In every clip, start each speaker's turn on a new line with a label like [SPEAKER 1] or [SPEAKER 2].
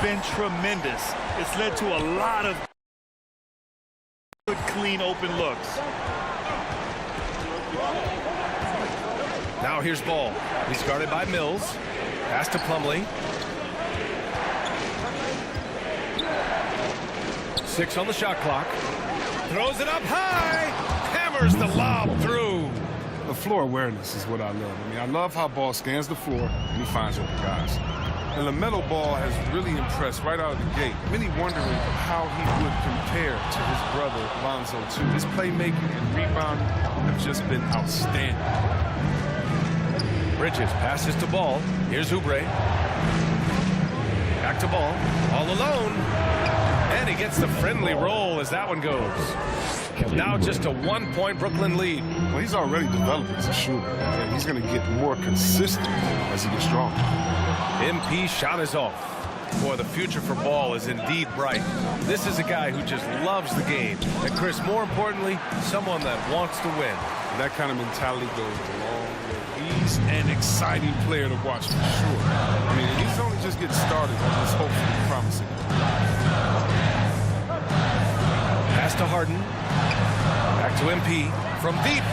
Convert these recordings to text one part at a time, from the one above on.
[SPEAKER 1] been tremendous. It's led to a lot of good, clean, open looks.
[SPEAKER 2] Now here's ball. He's guarded by Mills. Pass to Plumlee. 6 on the shot clock. Throws it up high. Hammers the lob through.
[SPEAKER 3] The floor awareness is what I love. I mean, I love how ball scans the floor and he finds open guys. And LaMelo Ball has really impressed right out of the gate. Many wondering how he would compare to his brother Lonzo too. His playmaking and rebounding have just been outstanding.
[SPEAKER 2] Bridges passes to Ball. Here's Oubre. Back to Ball. All alone. And he gets the friendly roll as that one goes. Now just a 1-point Brooklyn lead.
[SPEAKER 3] Well, he's already developed as a shooter, and he's going to get more consistent as he gets stronger.
[SPEAKER 2] MP shot is off. Boy, the future for Ball is indeed bright. This is a guy who just loves the game. And Chris, more importantly, someone that wants to win.
[SPEAKER 3] And that kind of mentality goes a long way. He's an exciting player to watch for sure. I mean, he's only just getting started on this hopefully promising.
[SPEAKER 2] Pass to Harden. Back to MP from deep.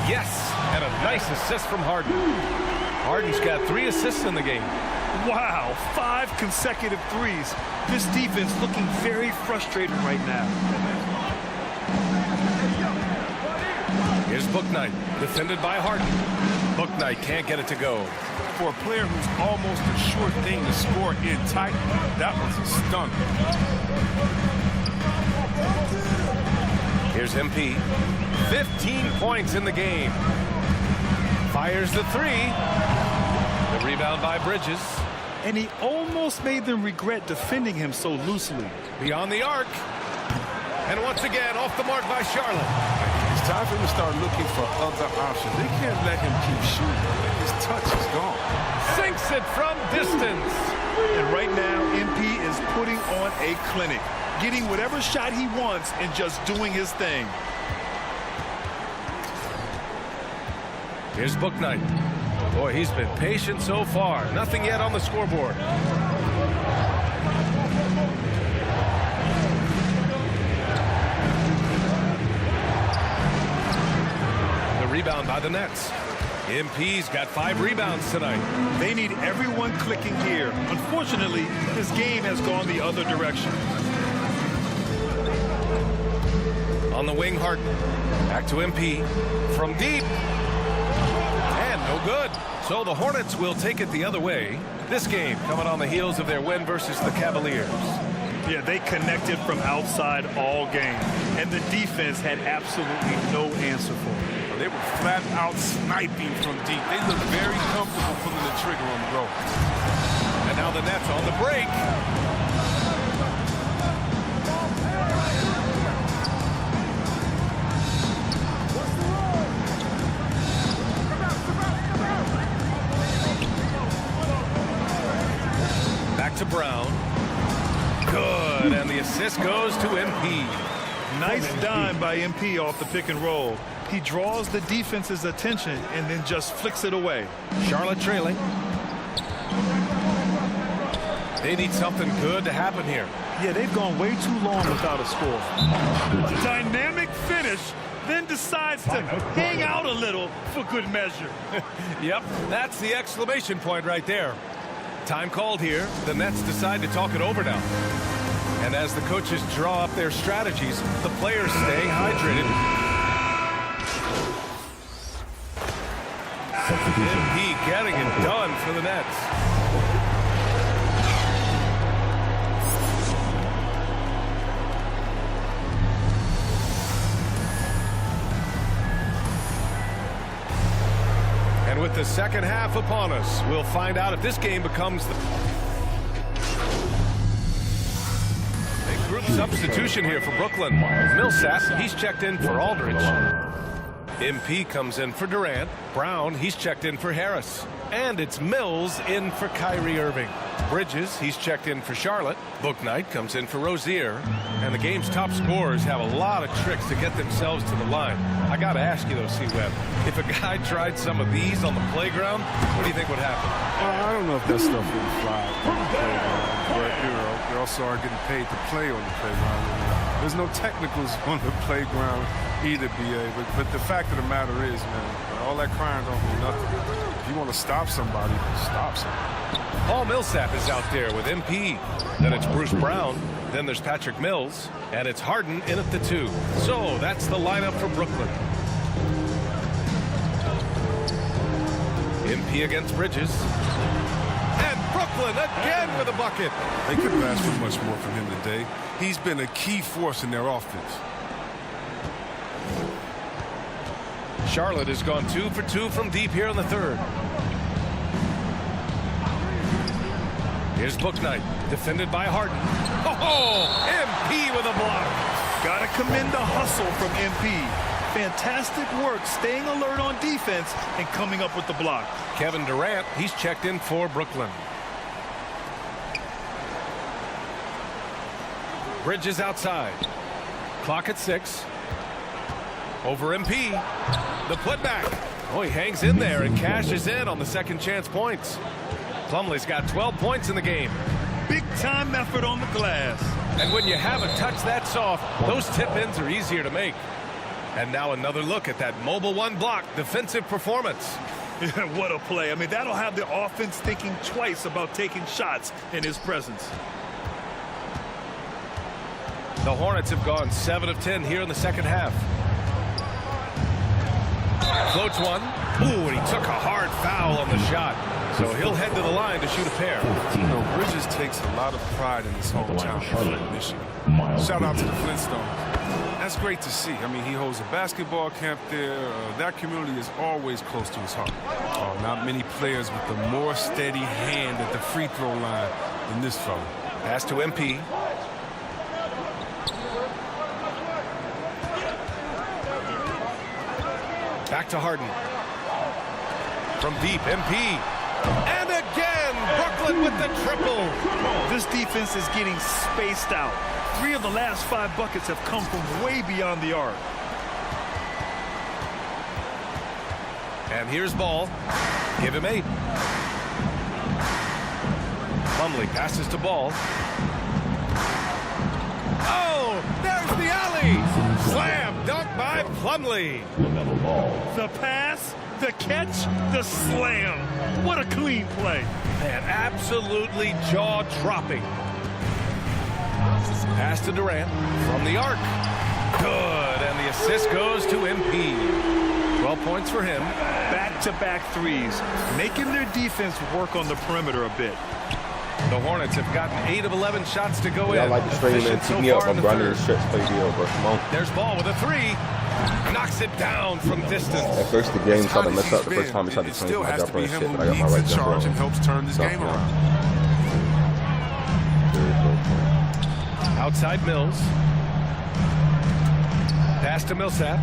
[SPEAKER 2] Yes, and a nice assist from Harden. Harden's got 3 assists in the game.
[SPEAKER 1] Wow, 5 consecutive threes. This defense looking very frustrated right now.
[SPEAKER 2] Here's Bouknight, defended by Harden. Bouknight can't get it to go.
[SPEAKER 3] For a player who's almost a sure thing to score in tight, that was a stunner.
[SPEAKER 2] Here's MP. 15 points in the game. Fires the 3. The rebound by Bridges.
[SPEAKER 1] And he almost made them regret defending him so loosely.
[SPEAKER 2] Beyond the arc. And once again, off the mark by Charlotte.
[SPEAKER 3] It's time for him to start looking for other options. They can't let him keep shooting. His touch is gone.
[SPEAKER 2] Sinks it from distance.
[SPEAKER 1] And right now, MP is putting on a clinic, getting whatever shot he wants and just doing his thing.
[SPEAKER 2] Here's Bouknight. Boy, he's been patient so far. Nothing yet on the scoreboard. The rebound by the Nets. MP's got 5 rebounds tonight.
[SPEAKER 1] They need everyone clicking here. Unfortunately, his game has gone the other direction.
[SPEAKER 2] On the wing, Harden. Back to MP. From deep. And no good. So the Hornets will take it the other way. This game coming on the heels of their win versus the Cavaliers.
[SPEAKER 1] Yeah, they connected from outside all game. And the defense had absolutely no answer for it.
[SPEAKER 3] They were flat out sniping from deep. They looked very comfortable pulling the trigger on the road.
[SPEAKER 2] And now the Nets on the break. Back to Brown. Good, and the assist goes to MP.
[SPEAKER 1] Nice dime by MP off the pick and roll. He draws the defense's attention and then just flicks it away.
[SPEAKER 2] Charlotte trailing. They need something good to happen here.
[SPEAKER 1] Yeah, they've gone way too long without a score. Dynamic finish, then decides to hang out a little for good measure.
[SPEAKER 2] Yep, that's the exclamation point right there. Time called here. The Nets decide to talk it over now. And as the coaches draw up their strategies, the players stay hydrated. MP getting it done for the Nets. And with the second half upon us, we'll find out if this game becomes the big group substitution here for Brooklyn. Millsap, he's checked in for Aldridge. MP comes in for Durant. Brown, he's checked in for Harris. And it's Mills in for Kyrie Irving. Bridges. He's checked in for Charlotte. Bouknight comes in for Rozier. And the game's top scorers have a lot of tricks to get themselves to the line. I got to ask you, though, C-Web, if a guy tried some of these on the playground, what do you think would happen?
[SPEAKER 3] I don't know if that stuff would fly on the playground. But, you know, they also are getting paid to play on the playground. There's no technicals on the playground either, B.A. But the fact of the matter is, man, all that crying don't mean nothing. If you want to stop somebody, stop somebody.
[SPEAKER 2] Paul Millsap is out there with MP. Then it's Bruce Brown. Then there's Patrick Mills. And it's Harden in at the 2. So that's the lineup for Brooklyn. MP against Bridges. And Brooklyn again with a bucket.
[SPEAKER 3] They couldn't ask for much more from him today. He's been a key force in their offense.
[SPEAKER 2] Charlotte has gone 2 for 2 from deep here in the 3rd. Here's Bouknight, defended by Harden. Oh, MP with a block.
[SPEAKER 1] Gotta commend the hustle from MP. Fantastic work staying alert on defense and coming up with the block.
[SPEAKER 2] Kevin Durant, he's checked in for Brooklyn. Bridges outside. Clock at 6. Over MP. The putback. Oh, he hangs in there and cashes in on the second chance points. Plumlee's got 12 points in the game.
[SPEAKER 1] Big time effort on the glass.
[SPEAKER 2] And when you have a touch that soft, those tip-ins are easier to make. And now another look at that mobile 1 block defensive performance.
[SPEAKER 1] What a play. I mean, that'll have the offense thinking twice about taking shots in his presence.
[SPEAKER 2] The Hornets have gone 7 of 10 here in the second half. Floats one. Ooh, and he took a hard foul on the shot. So he'll head to the line to shoot a pair.
[SPEAKER 3] You know, Bridges takes a lot of pride in his hometown, Michigan. Shout out to the Flintstones. That's great to see. I mean, he holds a basketball camp there. That community is always close to his heart. Not many players with a more steady hand at the free throw line than this fella.
[SPEAKER 2] Pass to MP. Back to Harden. From deep, MP. And again, Brooklyn with the triple.
[SPEAKER 1] This defense is getting spaced out. 3 of the last 5 buckets have come from way beyond the arc.
[SPEAKER 2] And here's Ball. Give him 8. Plumlee passes to Ball. Oh, there's the alley. Slam dunk by Plumlee.
[SPEAKER 1] The pass, the catch, the slam. What a clean play.
[SPEAKER 2] Man, absolutely jaw-dropping. Pass to Durant from the arc. Good, and the assist goes to MP. 12 points for him.
[SPEAKER 1] Back-to-back threes, making their defense work on the perimeter a bit.
[SPEAKER 2] The Hornets have gotten 8 of 11 shots to go in.
[SPEAKER 4] I like the stream and keep me up. I'm running the stretch play deal, bro. Come on.
[SPEAKER 2] There's Ball with a 3. Knocks it down from distance.
[SPEAKER 4] At first, the game tried to mess up. The first time he tried to change my jumper and shit, but I got my right jumper on.
[SPEAKER 3] And helps turn this game around.
[SPEAKER 2] Outside Mills. Pass to Millsap.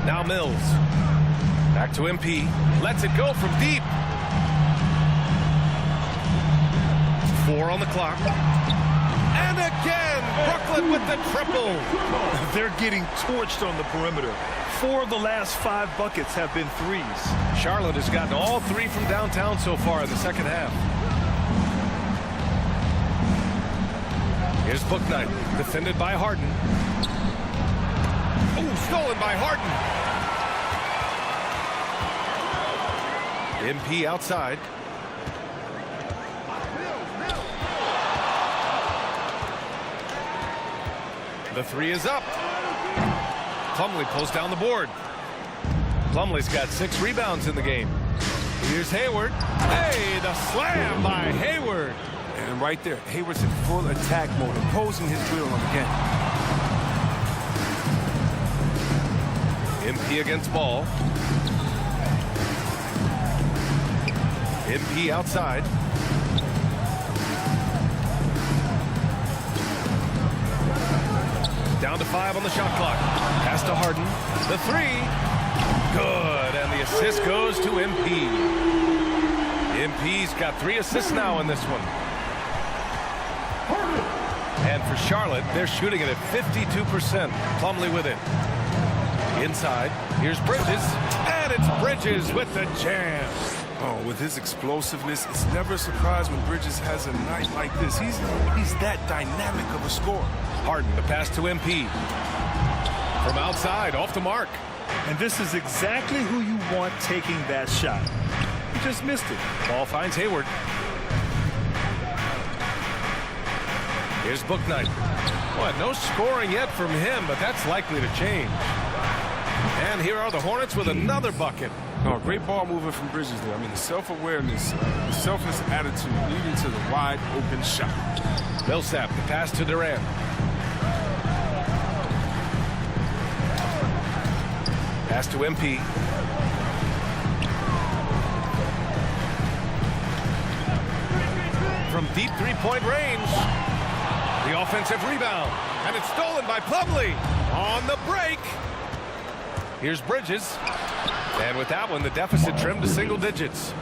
[SPEAKER 2] Now Mills. Back to MP. Lets it go from deep. 4 on the clock. And again, Brooklyn with the triple.
[SPEAKER 1] They're getting torched on the perimeter. 4 of the last 5 buckets have been threes.
[SPEAKER 2] Charlotte has gotten all 3 from downtown so far in the second half. Here's Bouknight, defended by Harden. Oh, stolen by Harden. MP outside. The 3 is up. Plumlee pulls down the board. Plumlee's got 6 rebounds in the game. Here's Hayward. Hey, the slam by Hayward.
[SPEAKER 3] And right there, Hayward's in full attack mode, imposing his will on the game.
[SPEAKER 2] MP against Ball. MP outside. Down to 5 on the shot clock. Pass to Harden. The 3. Good. And the assist goes to MP. MP's got 3 assists now in this one. And for Charlotte, they're shooting it at 52%. Plumlee with it. Inside, here's Bridges, and it's Bridges with the jam.
[SPEAKER 3] Oh, with his explosiveness, it's never a surprise when Bridges has a night like this. He's that dynamic of a scorer.
[SPEAKER 2] Harden, the pass to MP. From outside, off the mark.
[SPEAKER 1] And this is exactly who you want taking that shot. He just missed it.
[SPEAKER 2] Ball finds Hayward. Here's Bouknight. Well, no scoring yet from him, but that's likely to change. And here are the Hornets with another bucket.
[SPEAKER 3] Oh, great ball movement from Bridges there. I mean, the self-awareness, the selfless attitude leading to the wide open shot.
[SPEAKER 2] Millsap, the pass to Durant. Pass to MP. From deep three-point range. The offensive rebound. And it's stolen by Plumlee. On the break. Here's Bridges. And with that one, the deficit trimmed to single digits.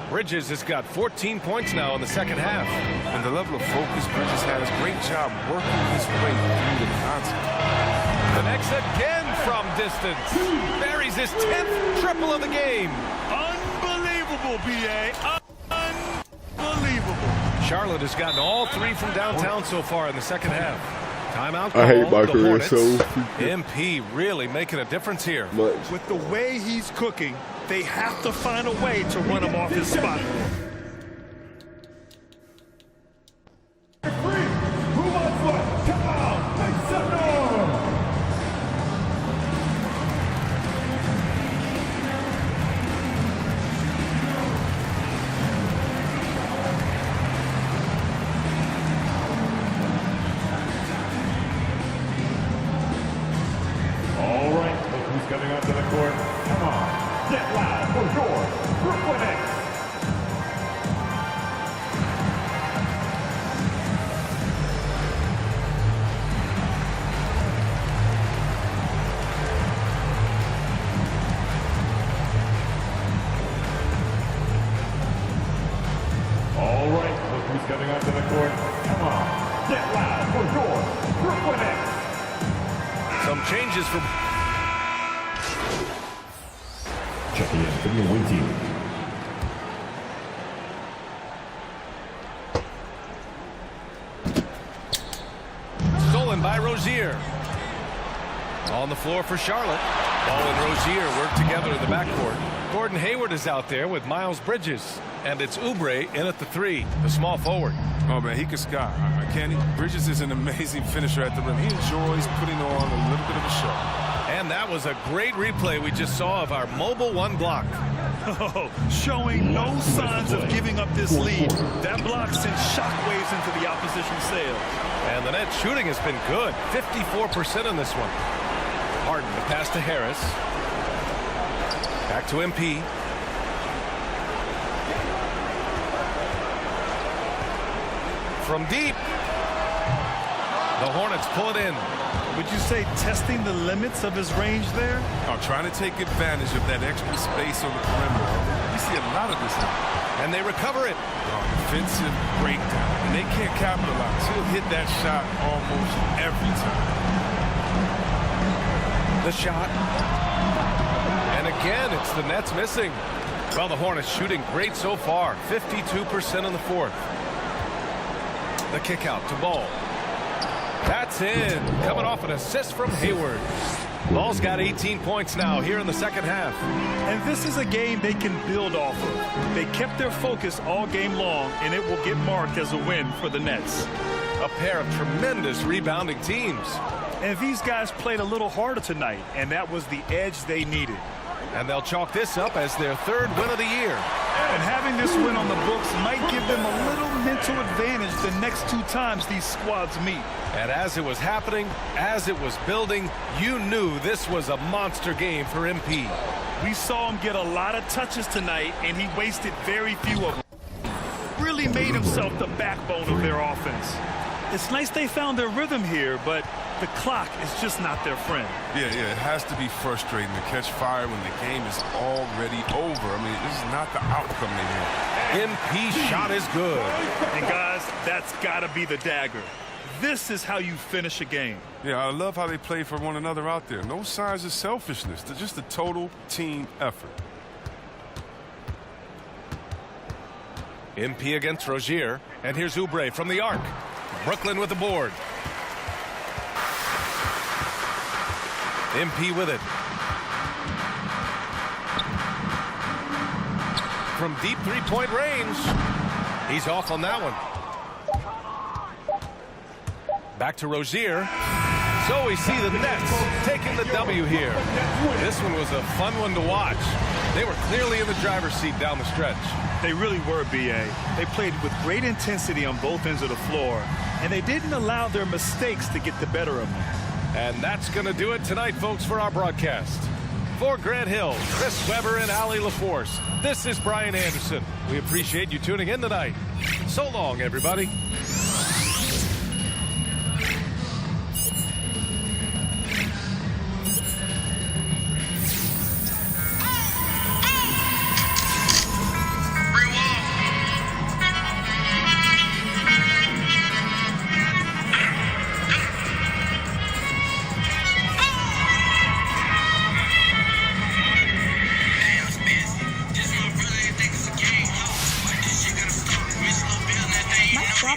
[SPEAKER 2] Bridges has got 14 points now in the second half.
[SPEAKER 3] And the level of focus Bridges has, great job working his way through the contact.
[SPEAKER 2] Connects again from distance. Buries his 10th triple of the game.
[SPEAKER 1] Unbelievable, B.A. Unbelievable.
[SPEAKER 2] Charlotte has gotten all 3 from downtown so far in the second half. Timeout call.
[SPEAKER 4] I hate my career
[SPEAKER 2] Hornets.
[SPEAKER 4] so.
[SPEAKER 2] MP really making a difference here.
[SPEAKER 4] Much.
[SPEAKER 1] With the way he's cooking, they have to find a way to run him off his spot.
[SPEAKER 5] Coming onto the court. Come on. Get loud for your Brooklyn Nets. All right, look who's coming onto the court. Come on. Get loud for your Brooklyn Nets.
[SPEAKER 2] Some changes from...
[SPEAKER 5] Checking in for the away team.
[SPEAKER 2] Stolen by Rozier. On the floor for Charlotte. Ball and Rozier work together in the backcourt. Gordon Hayward is out there with Miles Bridges. And it's Oubre in at the 3, the small forward.
[SPEAKER 3] Oh, man, he can sky. Can't he? Bridges is an amazing finisher at the rim. He enjoys putting on a little bit of a show.
[SPEAKER 2] And that was a great replay we just saw of our mobile 1 block.
[SPEAKER 1] Oh, showing no signs of giving up this lead. That block sent shockwaves into the opposition sails.
[SPEAKER 2] And the net shooting has been good. 54% in this one. Harden, the pass to Harris. Back to MP. From deep. The Hornets pull it in.
[SPEAKER 1] Would you say testing the limits of his range there?
[SPEAKER 3] Oh, trying to take advantage of that extra space on the perimeter. We see a lot of this now.
[SPEAKER 2] And they recover it.
[SPEAKER 3] Defensive breakdown. And they can't capitalize. He'll hit that shot almost every time.
[SPEAKER 2] The shot. And again, it's the Nets missing. Well, the Hornets shooting great so far. 52% in the fourth. The kick out to Ball. That's in. Coming off an assist from Hayward. Ball's got 18 points now here in the second half.
[SPEAKER 1] And this is a game they can build off of. They kept their focus all game long, and it will get marked as a win for the Nets.
[SPEAKER 2] A pair of tremendous rebounding teams.
[SPEAKER 1] And these guys played a little harder tonight, and that was the edge they needed.
[SPEAKER 2] And they'll chalk this up as their 3rd win of the year.
[SPEAKER 1] And having this win on the books might give them a little mental advantage the next 2 times these squads meet.
[SPEAKER 2] And as it was happening, as it was building, you knew this was a monster game for MP.
[SPEAKER 1] We saw him get a lot of touches tonight, and he wasted very few of them. Really made himself the backbone of their offense. It's nice they found their rhythm here, but the clock is just not their friend.
[SPEAKER 3] Yeah, it has to be frustrating to catch fire when the game is already over. I mean, this is not the outcome they want.
[SPEAKER 2] MP shot is good.
[SPEAKER 1] And guys, that's got to be the dagger. This is how you finish a game.
[SPEAKER 3] Yeah, I love how they play for one another out there. No signs of selfishness. They're just a total team effort.
[SPEAKER 2] MP against Rozier. And here's Oubre from the arc. Brooklyn with the board. MP with it. From deep three-point range. He's off on that one. Back to Rozier. So we see the Nets taking the W here. This one was a fun one to watch. They were clearly in the driver's seat down the stretch.
[SPEAKER 1] They really were, B.A. They played with great intensity on both ends of the floor, and they didn't allow their mistakes to get the better of them.
[SPEAKER 2] And that's going to do it tonight, folks, for our broadcast. For Grant Hill, Chris Webber, and Allie LaForce, this is Brian Anderson. We appreciate you tuning in tonight. So long, everybody.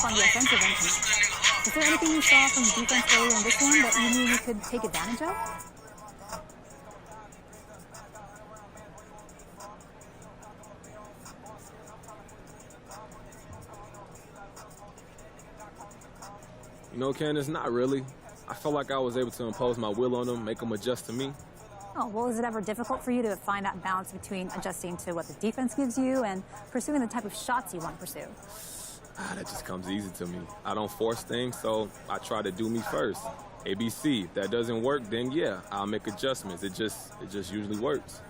[SPEAKER 6] On the offensive end tonight. Is there anything you saw from the defense earlier in this one that you knew you could take advantage of?
[SPEAKER 4] You know, Candace, not really. I felt like I was able to impose my will on them, make them adjust to me.
[SPEAKER 6] Oh, well, is it ever difficult for you to find that balance between adjusting to what the defense gives you and pursuing the type of shots you want to pursue?
[SPEAKER 4] That just comes easy to me. I don't force things, so I try to do me first. ABC. If that doesn't work, then yeah, I'll make adjustments. It just usually works.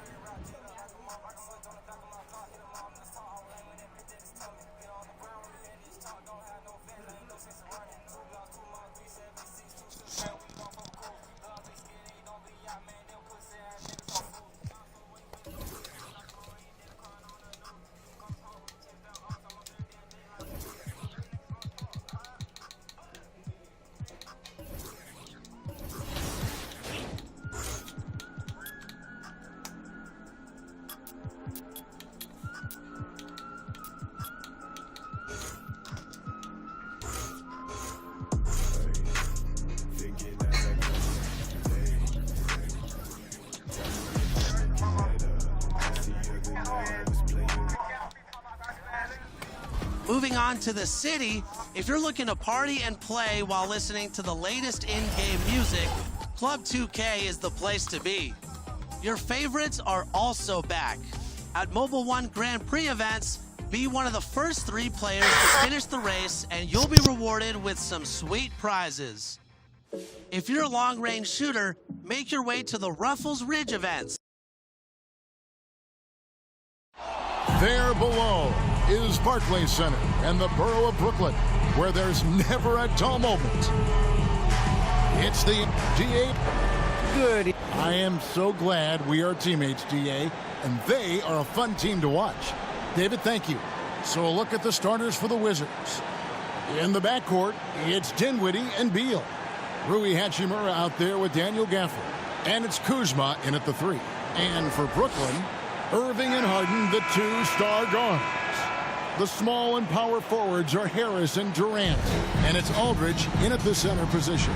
[SPEAKER 7] Moving on to the city, if you're looking to party and play while listening to the latest in-game music, Club 2K is the place to be. Your favorites are also back. At Mobile One Grand Prix events, be one of the first 3 players to finish the race and you'll be rewarded with some sweet prizes. If you're a long-range shooter, make your way to the Ruffles Ridge events.
[SPEAKER 8] There below is Barclays Center and the borough of Brooklyn, where there's never a dull moment. It's the DA. Good. I am so glad we are teammates, DA, and they are a fun team to watch. David, thank you. So a look at the starters for the Wizards. In the backcourt, it's Dinwiddie and Beal. Rui Hachimura out there with Daniel Gafford. And it's Kuzma in at the 3. And for Brooklyn, Irving and Harden, the 2-star guards. The small and power forwards are Harris and Durant. And it's Aldridge in at the center position.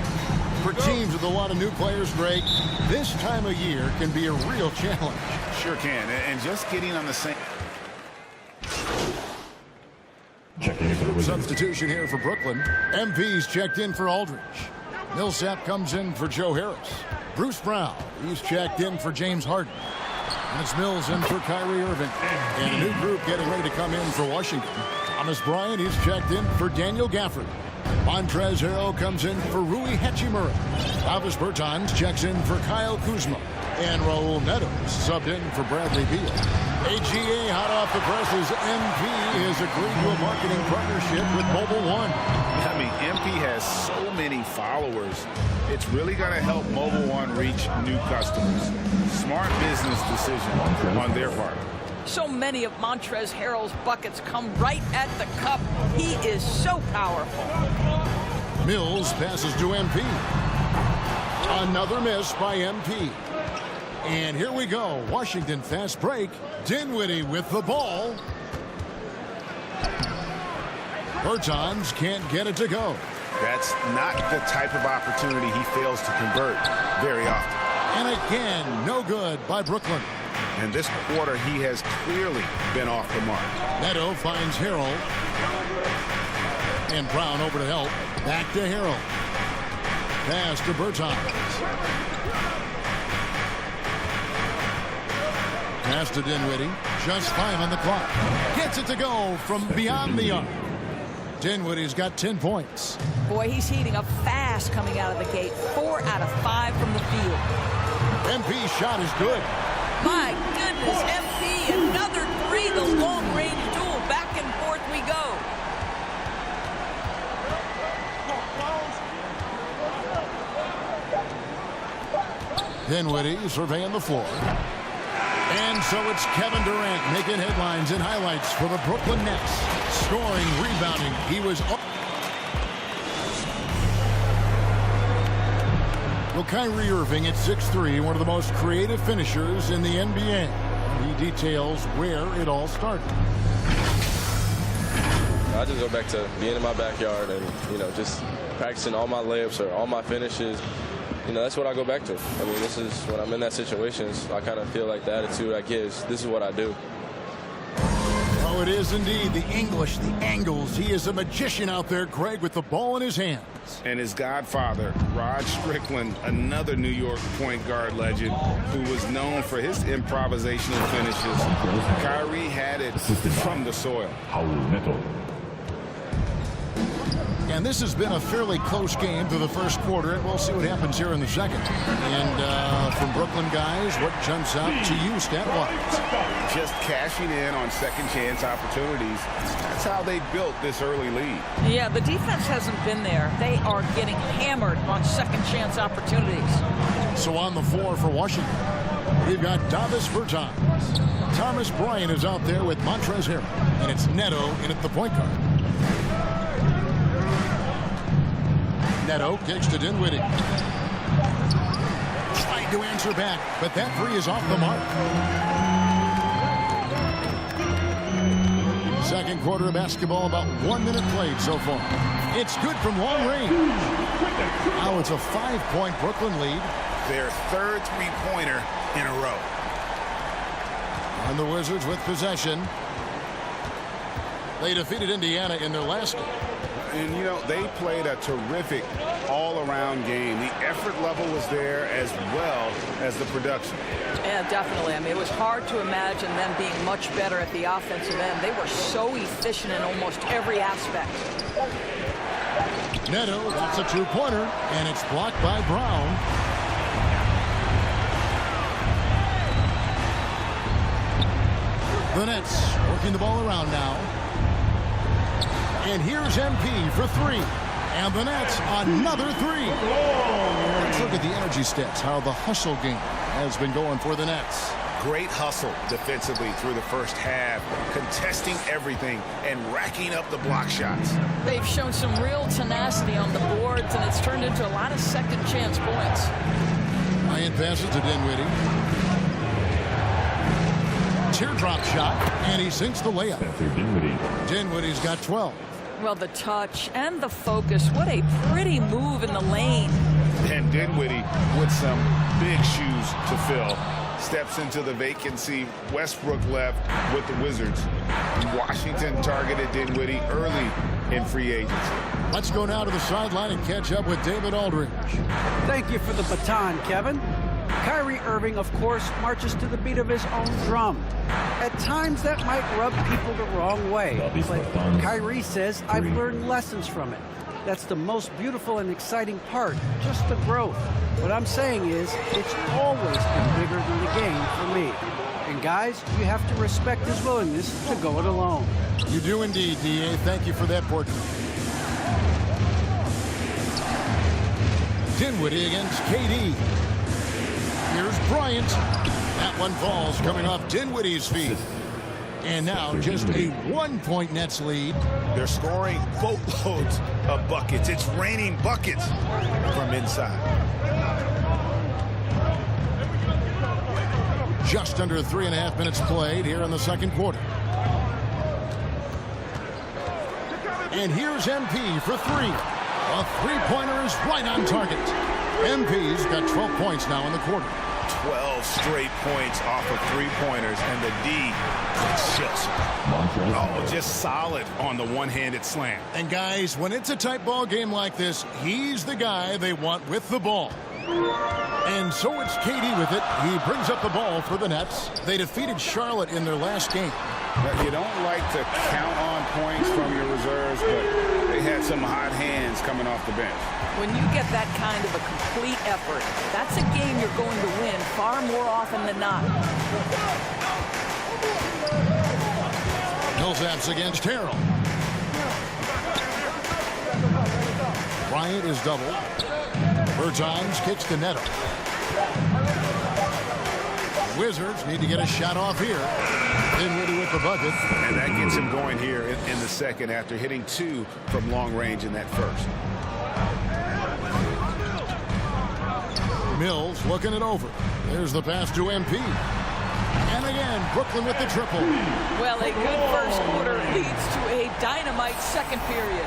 [SPEAKER 8] For teams with a lot of new players, Greg, this time of year can be a real challenge.
[SPEAKER 9] Sure can. And just getting on the same...
[SPEAKER 5] Checking in for the Wizards.
[SPEAKER 8] Substitution here for Brooklyn. MV's checked in for Aldridge. Millsap comes in for Joe Harris. Bruce Brown, he's checked in for James Harden. And it's Mills in for Kyrie Irving. And a new group getting ready to come in for Washington. Thomas Bryant, he's checked in for Daniel Gafford. Montrezl Harrell comes in for Rui Hachimura. Davis Bertans checks in for Kyle Kuzma. And Raul Neto subbed in for Bradley Beal. AGA hot off the presses. MP has agreed to a marketing partnership with Mobile One.
[SPEAKER 9] I mean, MP has so many followers. It's really going to help Mobile One reach new customers. Smart business decision on their part.
[SPEAKER 10] So many of Montrezl Harrell's buckets come right at the cup. He is so powerful.
[SPEAKER 8] Mills passes to MP. Another miss by MP. And here we go. Washington fast break. Dinwiddie with the ball. Bertans can't get it to go.
[SPEAKER 9] That's not the type of opportunity he fails to convert very often.
[SPEAKER 8] And again, no good by Brooklyn.
[SPEAKER 9] And this quarter, he has clearly been off the mark.
[SPEAKER 8] Neto finds Harrell. And Brown over to help. Back to Harrell. Pass to Bertans. Pass to Dinwiddie. Just 5 on the clock. Gets it to go from beyond the arc. Dinwiddie's got 10 points.
[SPEAKER 10] Boy, he's heating up fast coming out of the gate. 4 out of 5 from the field.
[SPEAKER 8] MP's shot is good.
[SPEAKER 10] My goodness, MP, another 3, the long-range duel. Back and forth we go.
[SPEAKER 8] Dinwiddie surveying the floor. And so it's Kevin Durant making headlines and highlights for the Brooklyn Nets. Scoring, rebounding. He was up. Well, Kyrie Irving at 6'3", one of the most creative finishers in the NBA. He details where it all started.
[SPEAKER 11] I just go back to being in my backyard and, just practicing all my layups or all my finishes. That's what I go back to. I mean, this is when I'm in that situation, I kind of feel like the attitude I get is this is what I do.
[SPEAKER 8] Oh, it is indeed the English, the angles. He is a magician out there, Greg, with the ball in his hands.
[SPEAKER 9] And his godfather, Rod Strickland, another New York point guard legend who was known for his improvisational finishes. Kyrie had it from the soil.
[SPEAKER 8] And this has been a fairly close game through the first quarter, and we'll see what happens here in the second. And from Brooklyn guys, what jumps out to you stat-wise?
[SPEAKER 9] Just cashing in on second-chance opportunities. That's how they built this early lead.
[SPEAKER 10] Yeah, the defense hasn't been there. They are getting hammered on second-chance opportunities.
[SPEAKER 8] So on the floor for Washington, we've got Davis Bertans. Thomas Bryant is out there with Montrezl Harrell, and it's Neto in at the point guard. Neto kicks to Dinwiddie. Trying to answer back, but that 3 is off the mark. Second quarter of basketball, about 1 minute played so far. It's good from long range. Now it's a 5-point Brooklyn lead.
[SPEAKER 9] Their third three-pointer in a row.
[SPEAKER 8] And the Wizards with possession. They defeated Indiana in their last game.
[SPEAKER 9] And, they played a terrific all-around game. The effort level was there as well as the production.
[SPEAKER 10] Yeah, definitely. I mean, it was hard to imagine them being much better at the offensive end. They were so efficient in almost every aspect.
[SPEAKER 8] Neto gets a 2-pointer, and it's blocked by Brown. The Nets working the ball around now. And here's MP for 3. And the Nets, another 3. Let's look at the energy stats, how the hustle game has been going for the Nets.
[SPEAKER 9] Great hustle defensively through the first half, contesting everything and racking up the block shots.
[SPEAKER 10] They've shown some real tenacity on the boards, and it's turned into a lot of second-chance points.
[SPEAKER 8] Ryan passes to Dinwiddie. Teardrop shot, and he sinks the layup. Dinwiddie's got 12.
[SPEAKER 10] Well, the touch and the focus. What a pretty move in the lane.
[SPEAKER 9] And Dinwiddie with some big shoes to fill. Steps into the vacancy Westbrook left with the Wizards. Washington targeted Dinwiddie early in free agency.
[SPEAKER 8] Let's go now to the sideline and catch up with David Aldridge.
[SPEAKER 12] Thank you for the baton, Kevin. Kyrie Irving, of course, marches to the beat of his own drum. At times, that might rub people the wrong way. But Kyrie says, I've learned lessons from it. That's the most beautiful and exciting part, just the growth. What I'm saying is, it's always been bigger than the game for me. And guys, you have to respect his willingness to go it alone.
[SPEAKER 8] You do indeed, D.A. Thank you for that portrait. Dinwiddie against KD. Here's Bryant. That one falls coming off Dinwiddie's feet. And now just a 1-point Nets lead.
[SPEAKER 9] They're scoring boatloads of buckets. It's raining buckets from inside.
[SPEAKER 8] Just under 3.5 minutes played here in the second quarter. And here's MP for three. A three-pointer is right on target. MP's got 12 points now in the quarter.
[SPEAKER 9] 12 straight points off of three-pointers, and the D just solid on the one-handed slam.
[SPEAKER 8] And guys, when it's a tight ball game like this, he's the guy they want with the ball. And so it's KD with it. He brings up the ball for the Nets. They defeated Charlotte in their last game.
[SPEAKER 9] You don't like to count on points from your reserves, but they had some hot hands coming off the bench.
[SPEAKER 10] When you get that kind of a complete effort, that's a game you're going to win far more often than not.
[SPEAKER 8] Millsaps against Harrell. Bryant is doubled. Bertans kicks to Neto. Wizards need to get a shot off here. Dinwiddie with the bucket.
[SPEAKER 9] And that gets him going here in the second after hitting 2 from long range in that first.
[SPEAKER 8] Mills looking it over. There's the pass to MP. And again, Brooklyn with the triple.
[SPEAKER 10] Well, a good first quarter leads to a dynamite second period.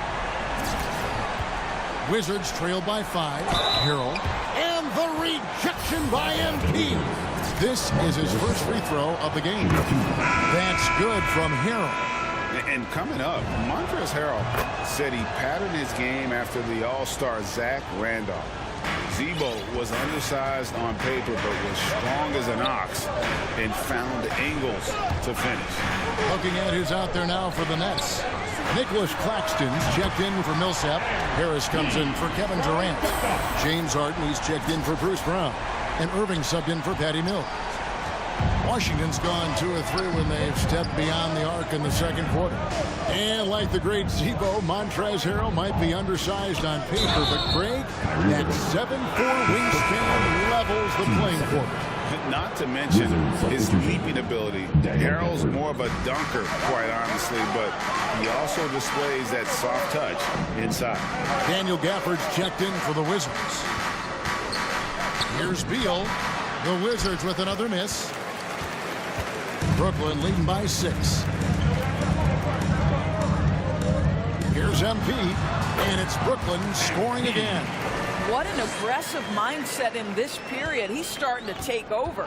[SPEAKER 8] Wizards trail by 5. Harrell. And the rejection by MP. This is his first free throw of the game. That's good from Harrell.
[SPEAKER 9] And coming up, Montrezl Harrell said he patterned his game after the All-Star Zach Randolph. Zebo was undersized on paper, but was strong as an ox and found angles to finish.
[SPEAKER 8] Looking at who's out there now for the Nets. Nicholas Claxton's checked in for Millsap. Harris comes in for Kevin Durant. James Harden, he's checked in for Bruce Brown. And Irving subbed in for Patty Mills. Washington's gone 2 of 3 when they've stepped beyond the arc in the second quarter. And like the great Zebo, Montrezl Harrell might be undersized on paper, but Greg, that 7'4" wingspan levels the playing court.
[SPEAKER 9] Not to mention his leaping ability. Harrell's more of a dunker, quite honestly, but he also displays that soft touch inside.
[SPEAKER 8] Daniel Gafford's checked in for the Wizards. Here's Beal. The Wizards with another miss. Brooklyn leading by 6. Here's MP, and it's Brooklyn scoring again.
[SPEAKER 10] What an aggressive mindset in this period. He's starting to take over.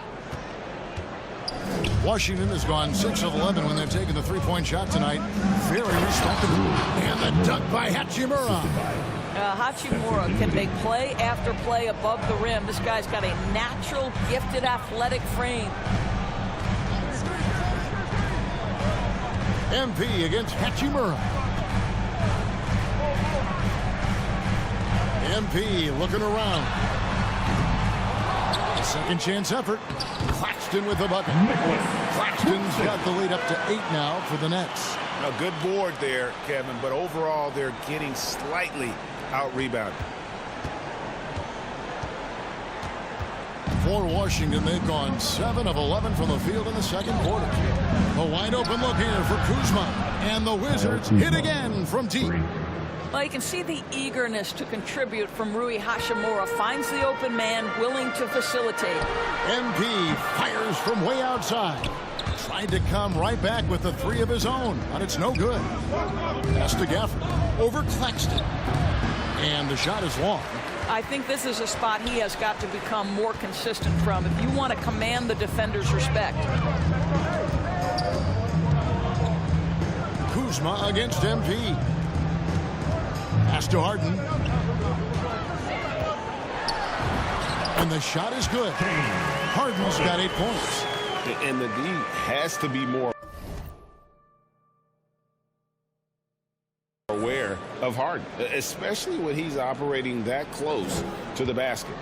[SPEAKER 8] Washington has gone 6 of 11 when they've taken the three-point shot tonight. Very respectable. And the dunk by Hachimura.
[SPEAKER 10] Hachimura can make play after play above the rim. This guy's got a natural, gifted, athletic frame.
[SPEAKER 8] MP against Hachimura. MP looking around. A second chance effort. Claxton with the bucket. Claxton's got the lead up to 8 now for the Nets.
[SPEAKER 9] A good board there, Kevin, but overall they're getting slightly out-rebounded.
[SPEAKER 8] For Washington, they've gone 7 of 11 from the field in the second quarter. A wide open look here for Kuzma. And the Wizards hit again from deep.
[SPEAKER 10] Well, you can see the eagerness to contribute from Rui Hachimura. Finds the open man, willing to facilitate.
[SPEAKER 8] MP fires from way outside. Tried to come right back with the 3 of his own, but it's no good. Pass to Gafford. Over Claxton. And the shot is long.
[SPEAKER 10] I think this is a spot he has got to become more consistent from if you want to command the defender's respect.
[SPEAKER 8] Kuzma against MP. Pass to Harden. And the shot is good. Harden's got 8 points.
[SPEAKER 9] And the D has to be more aware of Harden, especially when he's operating that close to the basket.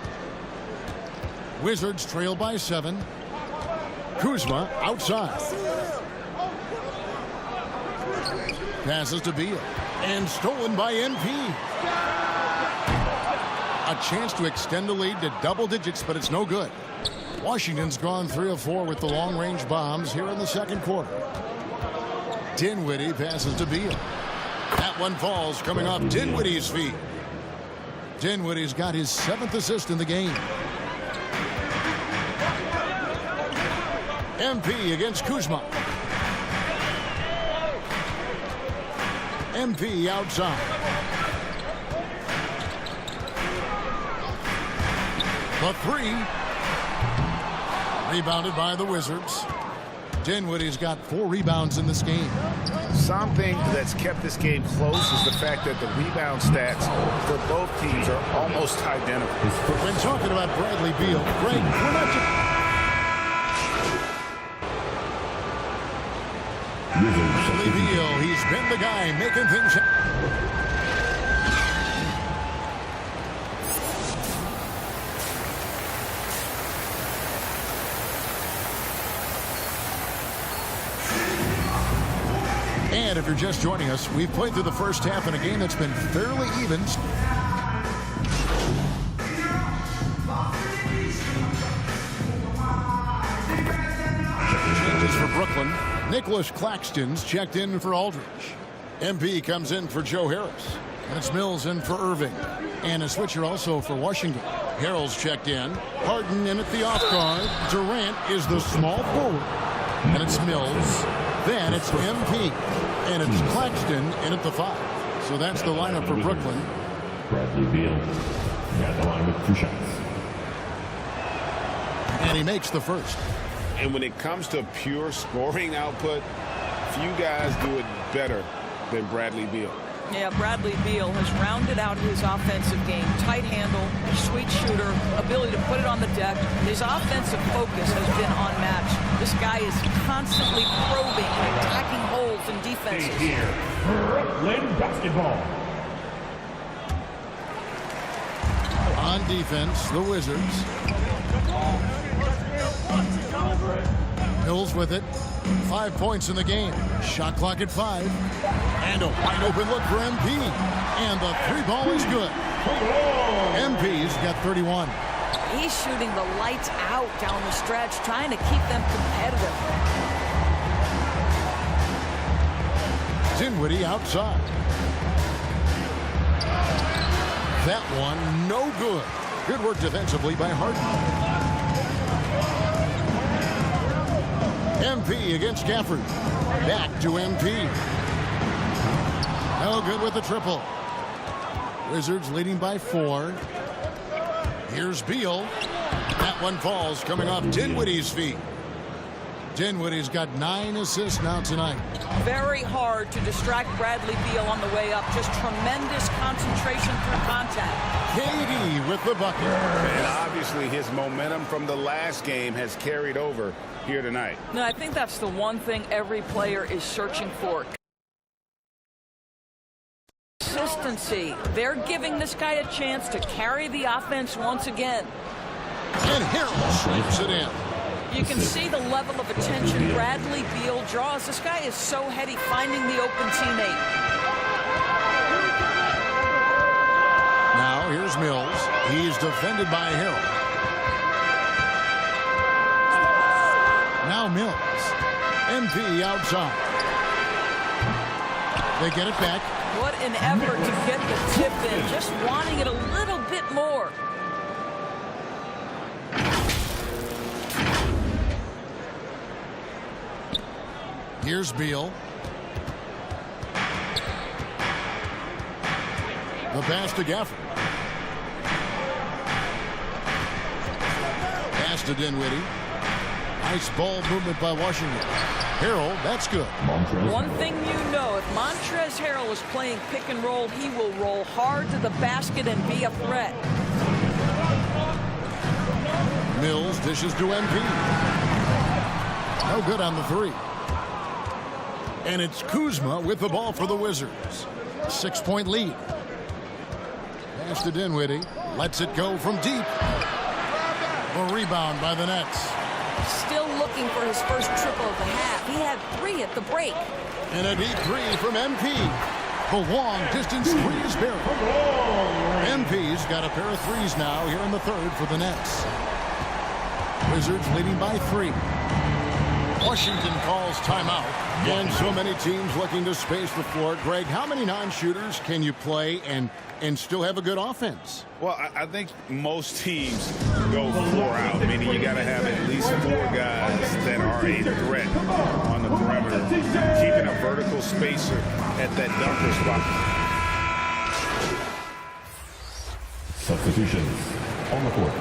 [SPEAKER 8] Wizards trail by 7. Kuzma outside. Passes to Beal. And stolen by MP. A chance to extend the lead to double digits, but it's no good. Washington's gone 3 of 4 with the long-range bombs here in the second quarter. Dinwiddie passes to Beal. That one falls, coming off Dinwiddie's feet. Dinwiddie's got his 7th assist in the game. MP against Kuzma. MP outside. The 3. Rebounded by the Wizards. Dinwiddie's got 4 rebounds in this game.
[SPEAKER 9] Something that's kept this game close is the fact that the rebound stats for both teams are almost identical.
[SPEAKER 8] When talking about Bradley Beal, Greg, we're not just... Bradley Beal, he's been the guy making things happen. And if you're just joining us, we've played through the first half in a game that's been fairly even. Changes for Brooklyn. Nicholas Claxton's checked in for Aldridge. MP comes in for Joe Harris. And it's Mills in for Irving. And a switcher also for Washington. Harrell's checked in. Harden in at the off guard. Durant is the small forward. And it's Mills. Then it's MP. And it's Claxton in at the 5. So that's the lineup for Brooklyn.
[SPEAKER 5] Bradley Beal got the line with 2 shots.
[SPEAKER 8] And he makes the first.
[SPEAKER 9] And when it comes to pure scoring output, few guys do it better than Bradley Beal.
[SPEAKER 10] Yeah, Bradley Beal has rounded out his offensive game. Tight handle, sweet shooter, ability to put it on the deck. His offensive focus has been unmatched. This guy is constantly probing and attacking holes in defenses.
[SPEAKER 5] Here, Brooklyn basketball.
[SPEAKER 8] On defense, the Wizards. Mills with it. 5 points in the game. Shot clock at 5. And a wide open look for MP. And the 3 ball is good. MP's got 31.
[SPEAKER 10] He's shooting the lights out down the stretch, trying to keep them competitive.
[SPEAKER 8] Dinwiddie outside. That one, no good. Good work defensively by Harden. MP against Gafford. Back to MP. No good with the triple. Wizards leading by 4. Here's Beal. That one falls, coming off Dinwiddie's feet. Dinwiddie's got 9 assists now tonight.
[SPEAKER 10] Very hard to distract Bradley Beal on the way up. Just tremendous concentration through contact.
[SPEAKER 8] KD with the bucket.
[SPEAKER 9] And obviously his momentum from the last game has carried over here tonight.
[SPEAKER 10] No, I think that's the one thing every player is searching for. Consistency. They're giving this guy a chance to carry the offense once again.
[SPEAKER 8] And Harrell slips it in.
[SPEAKER 10] You can see the level of attention Bradley Beal draws. This guy is so heady finding the open teammate.
[SPEAKER 8] Now here's Mills. He's defended by Harrell. Now Mills. MP outside. They get it back.
[SPEAKER 10] What an effort to get the tip in. Just wanting it a little bit more.
[SPEAKER 8] Here's Beal. The pass to Gafford. Pass to Dinwiddie. Nice ball movement by Washington. Harrell, that's good.
[SPEAKER 10] One thing you know, if Montrezl Harrell is playing pick and roll, he will roll hard to the basket and be a threat.
[SPEAKER 8] Mills dishes to MP. No good on the 3. And it's Kuzma with the ball for the Wizards. 6-point lead. Pass to Dinwiddie. Lets it go from deep. A rebound by the Nets.
[SPEAKER 10] Still looking for his first triple of the half. He had 3 at the break.
[SPEAKER 8] And a deep 3 from MP. The long distance three is buried. MP's got a pair of threes now here in the third for the Nets. Wizards leading by 3. Washington calls timeout. And so many teams looking to space the floor. Greg, how many non-shooters can you play and still have a good offense?
[SPEAKER 9] Well, I think most teams go 4 out, meaning you got to have at least 4 guys that are a threat on the perimeter, keeping a vertical spacer at that dunker spot.
[SPEAKER 5] Substitutions on the court.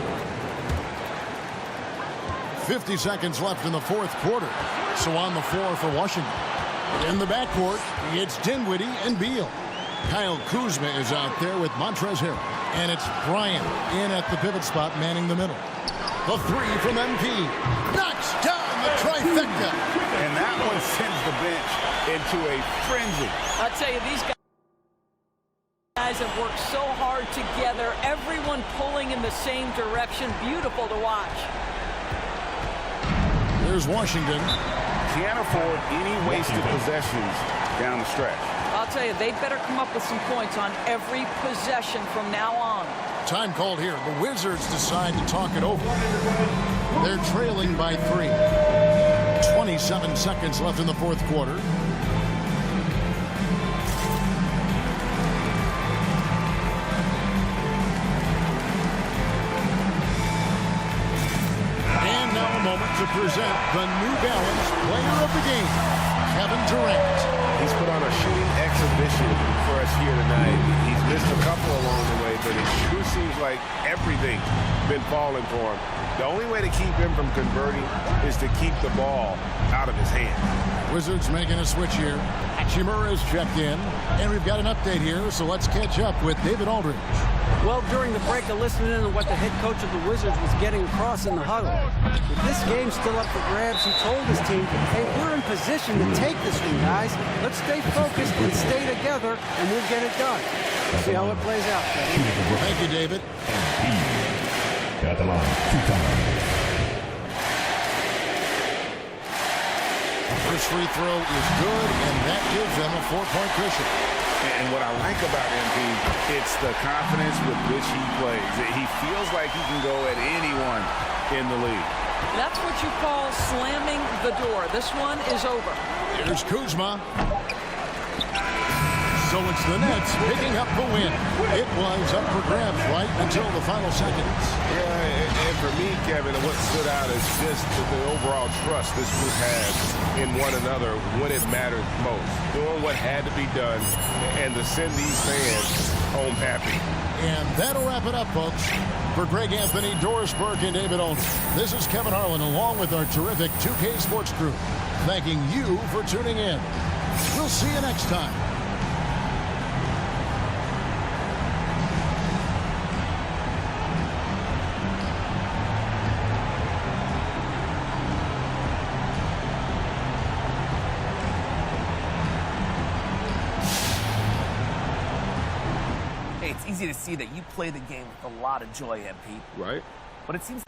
[SPEAKER 8] 50 seconds left in the fourth quarter. So on the floor for Washington. In the backcourt, it's Dinwiddie and Beal. Kyle Kuzma is out there with Montrezl Harrell. And it's Bryant in at the pivot spot, manning the middle. The 3 from MP. Knocks down the trifecta.
[SPEAKER 9] And that one sends the bench into a frenzy.
[SPEAKER 10] I'll tell you, these guys have worked so hard together. Everyone pulling in the same direction. Beautiful to watch.
[SPEAKER 8] Here's Washington.
[SPEAKER 9] Can't afford any wasted possessions down the stretch.
[SPEAKER 10] I'll tell you, they better come up with some points on every possession from now on.
[SPEAKER 8] Time called here. The Wizards decide to talk it over. They're trailing by 3. 27 seconds left in the fourth quarter. And now a moment to present the New Balance Player of the Game, Kevin Durant.
[SPEAKER 9] He's put on a shooting exhibition for us here tonight. He's missed a couple along the way, but it sure seems like everything's been falling for him. The only way to keep him from converting is to keep the ball out of his hand.
[SPEAKER 8] Wizards making a switch here. Hachimura is checked in, and we've got an update here, so let's catch up with David Aldridge.
[SPEAKER 12] Well, during the break, I listened in on what the head coach of the Wizards was getting across in the huddle. With this game still up for grabs, he told his team, hey, we're in position to take this one, guys. Let's stay focused and stay together, and we'll get it done. See how it plays out, Kevin.
[SPEAKER 8] Thank you, David.
[SPEAKER 5] At the line, 2 times.
[SPEAKER 8] First free throw is good, and that gives them a 4-point cushion.
[SPEAKER 9] And what I like about MP, it's the confidence with which he plays. He feels like he can go at anyone in the league.
[SPEAKER 10] That's what you call slamming the door. This one is over.
[SPEAKER 8] Here's Kuzma. So it's the Nets picking up the win. It was up for grabs right until the final seconds.
[SPEAKER 9] Yeah, and for me, Kevin, what stood out is just the overall trust this group has in one another when it mattered most. Doing what had to be done and to send these fans home happy.
[SPEAKER 8] And that'll wrap it up, folks. For Greg Anthony, Doris Burke, and David Aldridge, this is Kevin Harlan along with our terrific 2K Sports crew, thanking you for tuning in. We'll see you next time.
[SPEAKER 13] It's easy to see that you play the game with a lot of joy, MP.
[SPEAKER 4] Right.
[SPEAKER 13] But it seems...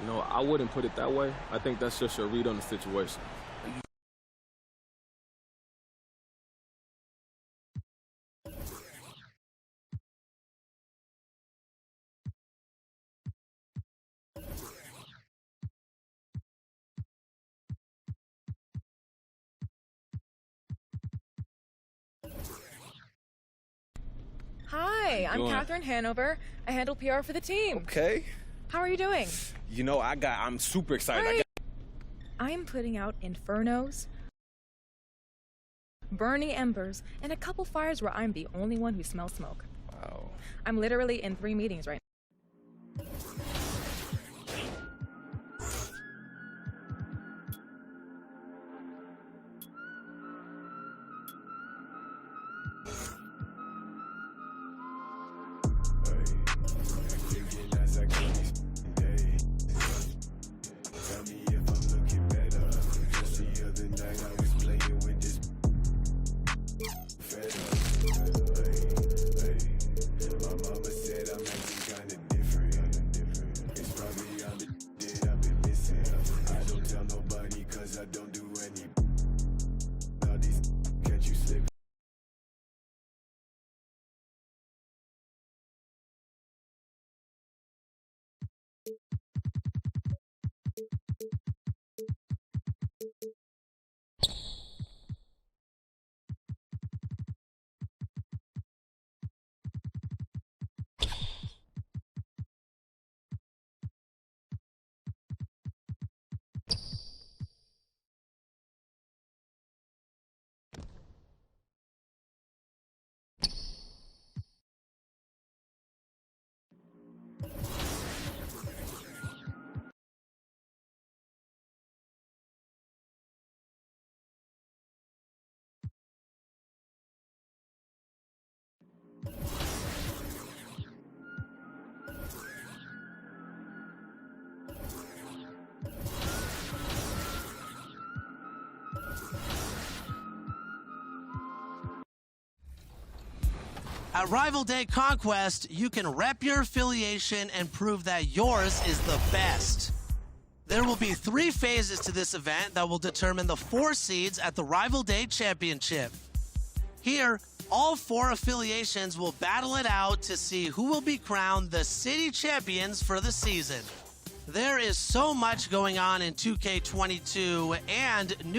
[SPEAKER 4] You know, I wouldn't put it that way. I think that's just your read on the situation.
[SPEAKER 14] Hi, I'm Catherine Hanover. I handle PR for the team.
[SPEAKER 15] Okay.
[SPEAKER 14] How are you doing?
[SPEAKER 15] You know, I'm super excited.
[SPEAKER 14] Great. I am putting out infernos, burning embers, and a couple fires where I'm the only one who smells smoke.
[SPEAKER 15] Wow.
[SPEAKER 14] I'm literally in 3 meetings right now.
[SPEAKER 16] It's probably
[SPEAKER 7] At Rival Day Conquest, you can rep your affiliation and prove that yours is the best. There will be 3 phases to this event that will determine the 4 seeds at the Rival Day Championship. Here, all 4 affiliations will battle it out to see who will be crowned the city champions for the season. There is so much going on in 2K22 and new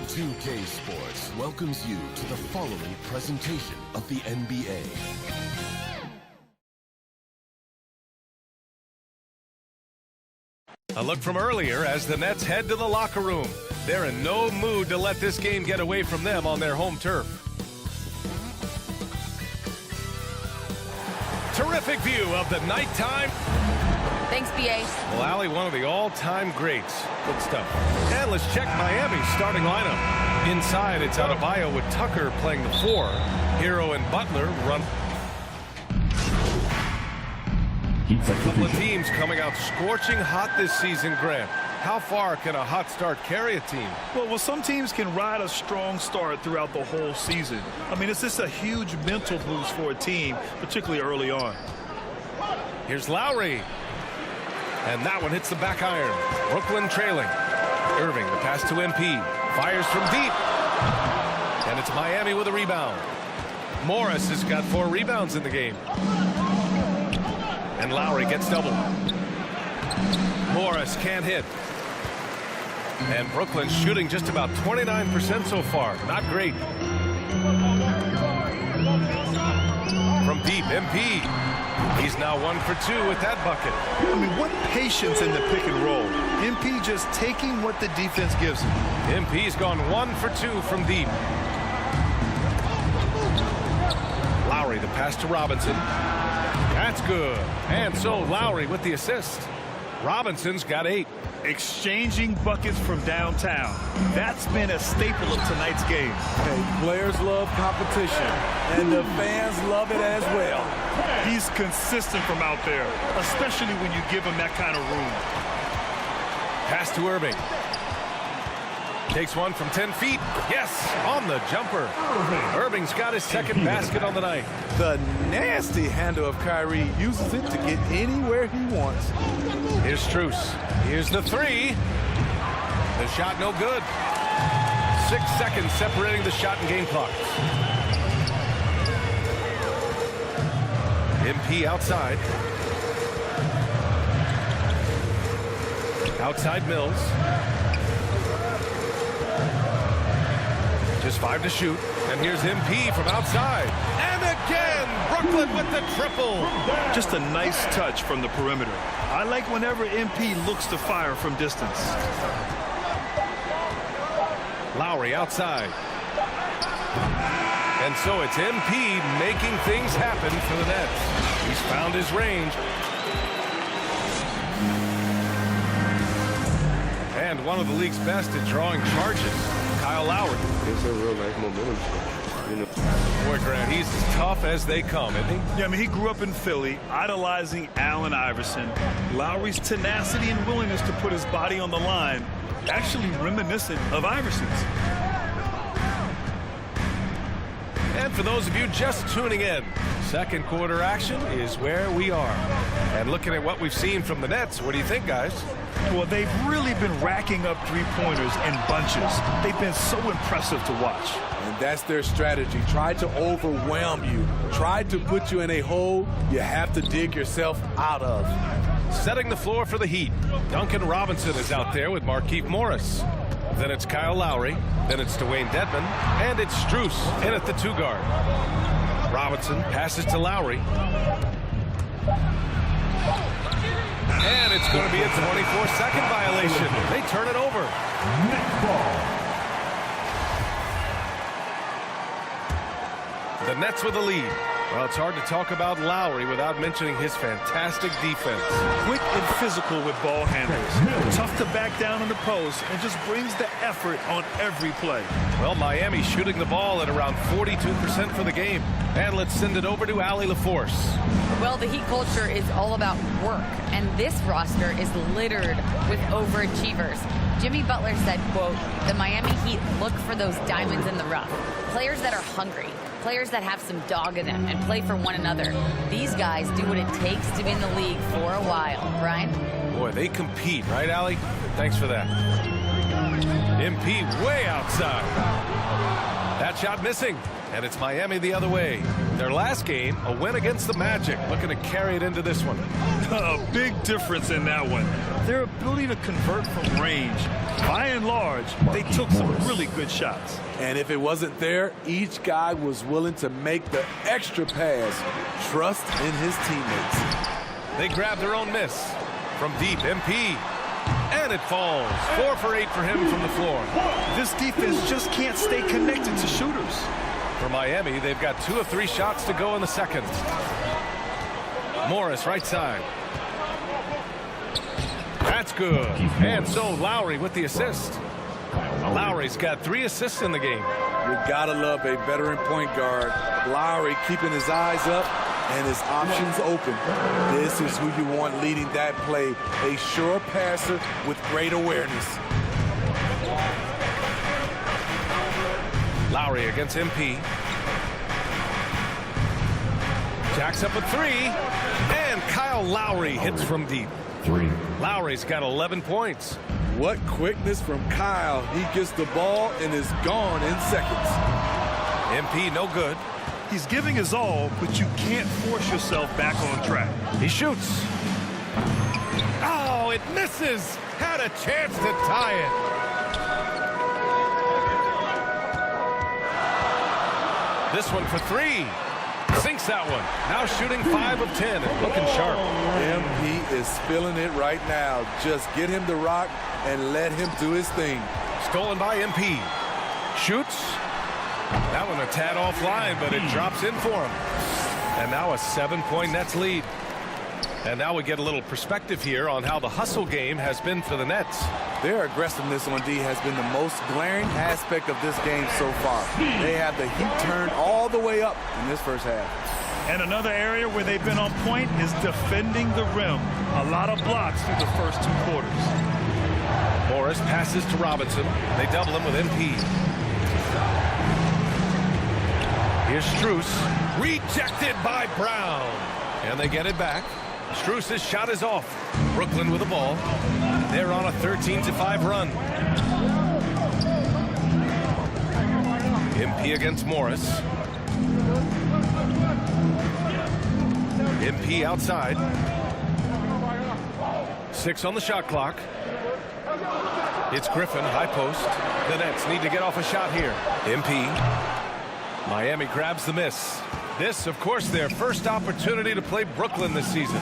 [SPEAKER 16] 2K Sports welcomes you to the following presentation of the NBA.
[SPEAKER 2] A look from earlier as the Nets head to the locker room. They're in no mood to let this game get away from them on their home turf. Terrific view of the nighttime.
[SPEAKER 14] Thanks, BA.
[SPEAKER 2] Well, Allie, one of the all-time greats. Good stuff. And let's check Miami's starting lineup. Inside, it's Adebayo with Tucker playing the 4. Hero and Butler run. A couple of teams coming out scorching hot this season, Grant. How far can a hot start carry a team?
[SPEAKER 1] Well, some teams can ride a strong start throughout the whole season. I mean, it's just a huge mental boost for a team, particularly early on.
[SPEAKER 2] Here's Lowry. And that one hits the back iron. Brooklyn trailing. Irving, the pass to MP. Fires from deep. And it's Miami with a rebound. Morris has got 4 rebounds in the game. And Lowry gets double. Morris can't hit. And Brooklyn shooting just about 29% so far. Not great. From deep, MP. He's now 1 for 2 with that bucket.
[SPEAKER 1] I mean, what patience in the pick and roll. MP just taking what the defense gives him.
[SPEAKER 2] MP's gone 1 for 2 from deep. Lowry, the pass to Robinson. That's good. And so Lowry with the assist. Robinson's got 8.
[SPEAKER 1] Exchanging buckets from downtown. That's been a staple of tonight's game.
[SPEAKER 17] Hey, players love competition, and the fans love it as well.
[SPEAKER 1] He's consistent from out there, especially when you give him that kind of room.
[SPEAKER 2] Pass to Irving. Takes one from 10 feet. Yes, on the jumper. Irving's got his second basket on the night.
[SPEAKER 17] The nasty handle of Kyrie uses it to get anywhere he wants.
[SPEAKER 2] Here's Strus. Here's the 3. The shot no good. 6 seconds separating the shot and game clock. MP outside. Outside Mills. Just 5 to shoot. And here's MP from outside. And again, Brooklyn with the triple.
[SPEAKER 1] Just a nice touch from the perimeter. I like whenever MP looks to fire from distance.
[SPEAKER 2] Lowry outside. And so it's MP making things happen for the Nets. He's found his range. And one of the league's best at drawing charges, Kyle Lowry.
[SPEAKER 11] It's a real nice momentum shift, you know.
[SPEAKER 2] Boy, Grant, he's as tough as they come, isn't he?
[SPEAKER 1] Yeah, I mean, he grew up in Philly, idolizing Allen Iverson. Lowry's tenacity and willingness to put his body on the line, actually reminiscent of Iverson's.
[SPEAKER 2] And for those of you just tuning in, second quarter action is where we are. And looking at what we've seen from the Nets, what do you think, guys?
[SPEAKER 1] Well, they've really been racking up three-pointers in bunches. They've been so impressive to watch.
[SPEAKER 17] And that's their strategy. Try to overwhelm you. Try to put you in a hole you have to dig yourself out of.
[SPEAKER 2] Setting the floor for the Heat. Duncan Robinson is out there with Markieff Morris. Then it's Kyle Lowry. Then it's Dwayne Dedmon. And it's Strus in at the 2 guard. Robinson passes to Lowry. And it's going to be a 24-second violation. They turn it over. The Nets with the lead. Well, it's hard to talk about Lowry without mentioning his fantastic defense.
[SPEAKER 1] Quick and physical with ball handlers. Tough to back down in the post and just brings the effort on every play.
[SPEAKER 2] Well, Miami shooting the ball at around 42% for the game. And let's send it over to Allie LaForce.
[SPEAKER 18] Well, the Heat culture is all about work, and this roster is littered with overachievers. Jimmy Butler said, quote, "The Miami Heat look for those diamonds in the rough. Players that are hungry, players that have some dog in them and play for one another. These guys do what it takes to be in the league for a while." Brian?
[SPEAKER 2] Boy, they compete, right, Allie? Thanks for that. MP way outside. That shot missing, and it's Miami the other way. Their last game, a win against the Magic, looking to carry it into this one.
[SPEAKER 1] A big difference in that one. Their ability to convert from range. By and large, they took some really good shots.
[SPEAKER 17] And if it wasn't there, each guy was willing to make the extra pass. Trust in his teammates.
[SPEAKER 2] They grab their own miss from deep. MP. And it falls. 4 for 8 for him from the floor.
[SPEAKER 1] This defense just can't stay connected to shooters.
[SPEAKER 2] For Miami, they've got 2 of 3 shots to go in the second. Morris, right side. That's good. And so Lowry with the assist. Lowry's got 3 assists in the game.
[SPEAKER 17] You gotta love a veteran point guard. Lowry keeping his eyes up and his options open. This is who you want leading that play. A sure passer with great awareness.
[SPEAKER 2] Lowry against MP. Jacks up a 3. And Kyle Lowry hits from deep. Lowry's got 11 points.
[SPEAKER 17] What quickness from Kyle. He gets the ball and is gone in seconds.
[SPEAKER 2] MP no good.
[SPEAKER 1] He's giving his all, but you can't force yourself back on track.
[SPEAKER 2] He shoots. Oh, it misses. Had a chance to tie it. This one for 3. Sinks that one. Now shooting 5 of 10 and looking sharp.
[SPEAKER 17] MP is feeling it right now. Just get him the rock and let him do his thing.
[SPEAKER 2] Stolen by MP. Shoots. That one a tad offline, but it drops in for him. And now a 7-point Nets lead. And now we get a little perspective here on how the hustle game has been for the Nets.
[SPEAKER 17] Their aggressiveness on D has been the most glaring aspect of this game so far. They have the heat turned all the way up in this first half.
[SPEAKER 1] And another area where they've been on point is defending the rim. A lot of blocks through the first 2 quarters.
[SPEAKER 2] Morris passes to Robinson. They double him with MP. Here's Strus. Rejected by Brown. And they get it back. Strus' shot is off. Brooklyn with the ball. They're on a 13-5 run. MP against Morris. MP outside. 6 on the shot clock. It's Griffin, high post. The Nets need to get off a shot here. MP. Miami grabs the miss. This, of course, their first opportunity to play Brooklyn this season.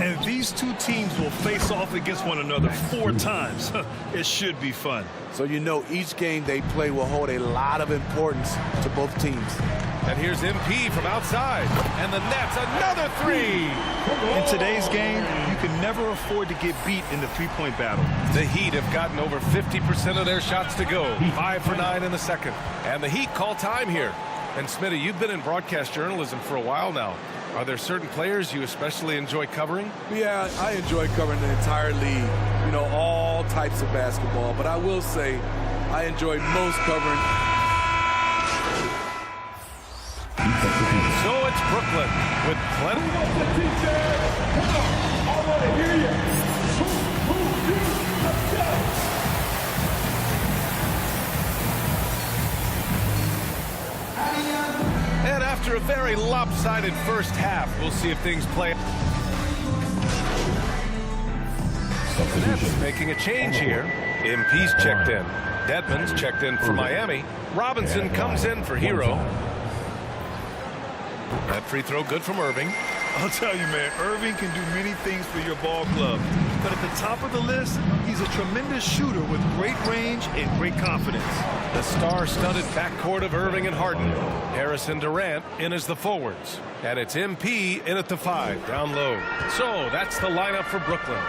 [SPEAKER 1] And these 2 teams will face off against one another 4 times. It should be fun.
[SPEAKER 17] So you know each game they play will hold a lot of importance to both teams.
[SPEAKER 2] And here's MP from outside. And the Nets, another 3.
[SPEAKER 1] In today's game, you can never afford to get beat in the 3-point battle.
[SPEAKER 2] The Heat have gotten over 50% of their shots to go. 5 for 9 in the second. And the Heat call time here. And Smitty, you've been in broadcast journalism for a while now. Are there certain players you especially enjoy covering?
[SPEAKER 17] Yeah, I enjoy covering the entire league. You know, all types of basketball. But I will say, I enjoy most covering.
[SPEAKER 2] So it's Brooklyn with plenty.
[SPEAKER 5] I want to hear you.
[SPEAKER 2] And after a very lopsided first half, we'll see if things play. The Nets making a change here. MP's checked in. Dedmon's checked in for Miami. Robinson comes in for Hero. That free throw good from Irving.
[SPEAKER 1] I'll tell you, man, Irving can do many things for your ball club. But at the top of the list, he's a tremendous shooter with great range and great confidence.
[SPEAKER 2] The star-studded backcourt of Irving and Harden. Harrison Durant in as the forwards. And it's MP in at the 5, down low. So that's the lineup for Brooklyn.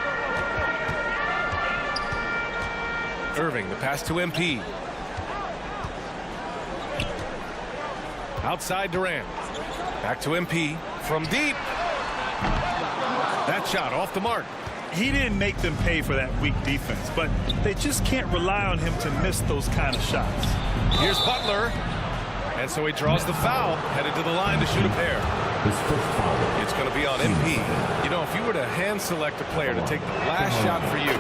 [SPEAKER 2] Irving, the pass to MP. Outside Durant. Back to MP from deep. That shot off the mark.
[SPEAKER 1] He didn't make them pay for that weak defense, but they just can't rely on him to miss those kind of shots.
[SPEAKER 2] Here's Butler. And so he draws the foul, headed to the line to shoot a pair. It's going to be on MP. You know, if you were to hand select a player to take the last shot for you,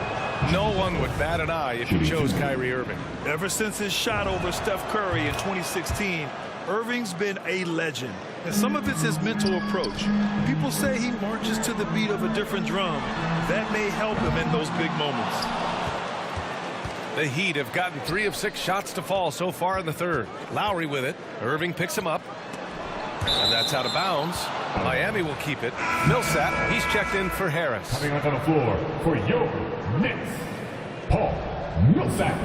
[SPEAKER 2] no one would bat an eye if you chose Kyrie Irving.
[SPEAKER 1] Ever since his shot over Steph Curry in 2016, Irving's been a legend. And some of it's his mental approach. People say he marches to the beat of a different drum. That may help him in those big moments.
[SPEAKER 2] The Heat have gotten 3 of 6 shots to fall so far in the third. Lowry with it. Irving picks him up. And that's out of bounds. Miami will keep it. Millsap, he's checked in for Harris.
[SPEAKER 5] Coming up on the floor for your Knicks, Paul Millsap.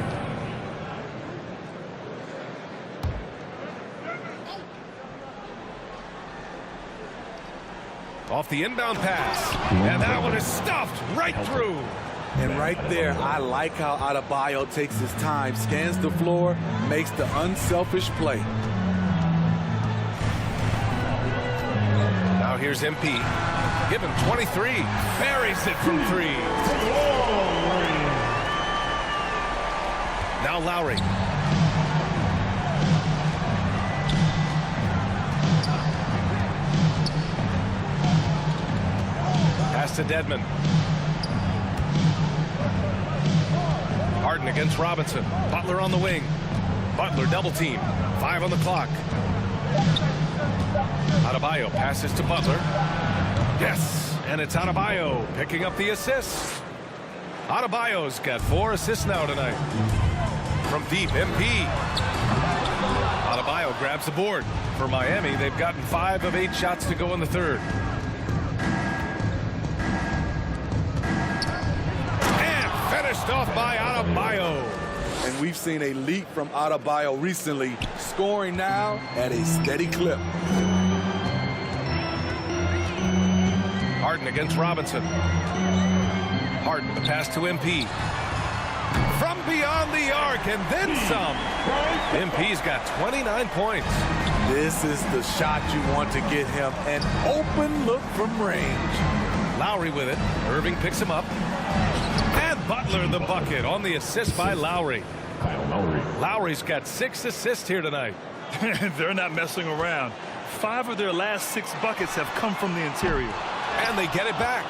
[SPEAKER 2] Off the inbound pass. And that one is stuffed right through.
[SPEAKER 17] And right there, I like how Adebayo takes his time, scans the floor, makes the unselfish play.
[SPEAKER 2] Now here's MP. Give him 23. Buries it from 3. Now Lowry. Pass to Dedmon. Harden against Robinson. Butler on the wing. Butler double team. 5 on the clock. Adebayo passes to Butler. Yes, and it's Adebayo picking up the assist. Adebayo's got 4 assists now tonight. From deep, MP. Adebayo grabs the board. For Miami, they've gotten 5 of 8 shots to go in the third. Finished off by Adebayo.
[SPEAKER 17] And we've seen a leap from Adebayo recently, scoring now at a steady clip.
[SPEAKER 2] Harden against Robinson. Harden, the pass to MP. From beyond the arc, and then some. MP's got 29 points.
[SPEAKER 17] This is the shot you want to get him, an open look from range.
[SPEAKER 2] Lowry with it. Irving picks him up. Butler the bucket on the assist by Lowry. Lowry's got 6 assists here tonight.
[SPEAKER 1] They're not messing around. 5 of their last 6 buckets have come from the interior.
[SPEAKER 2] And they get it back.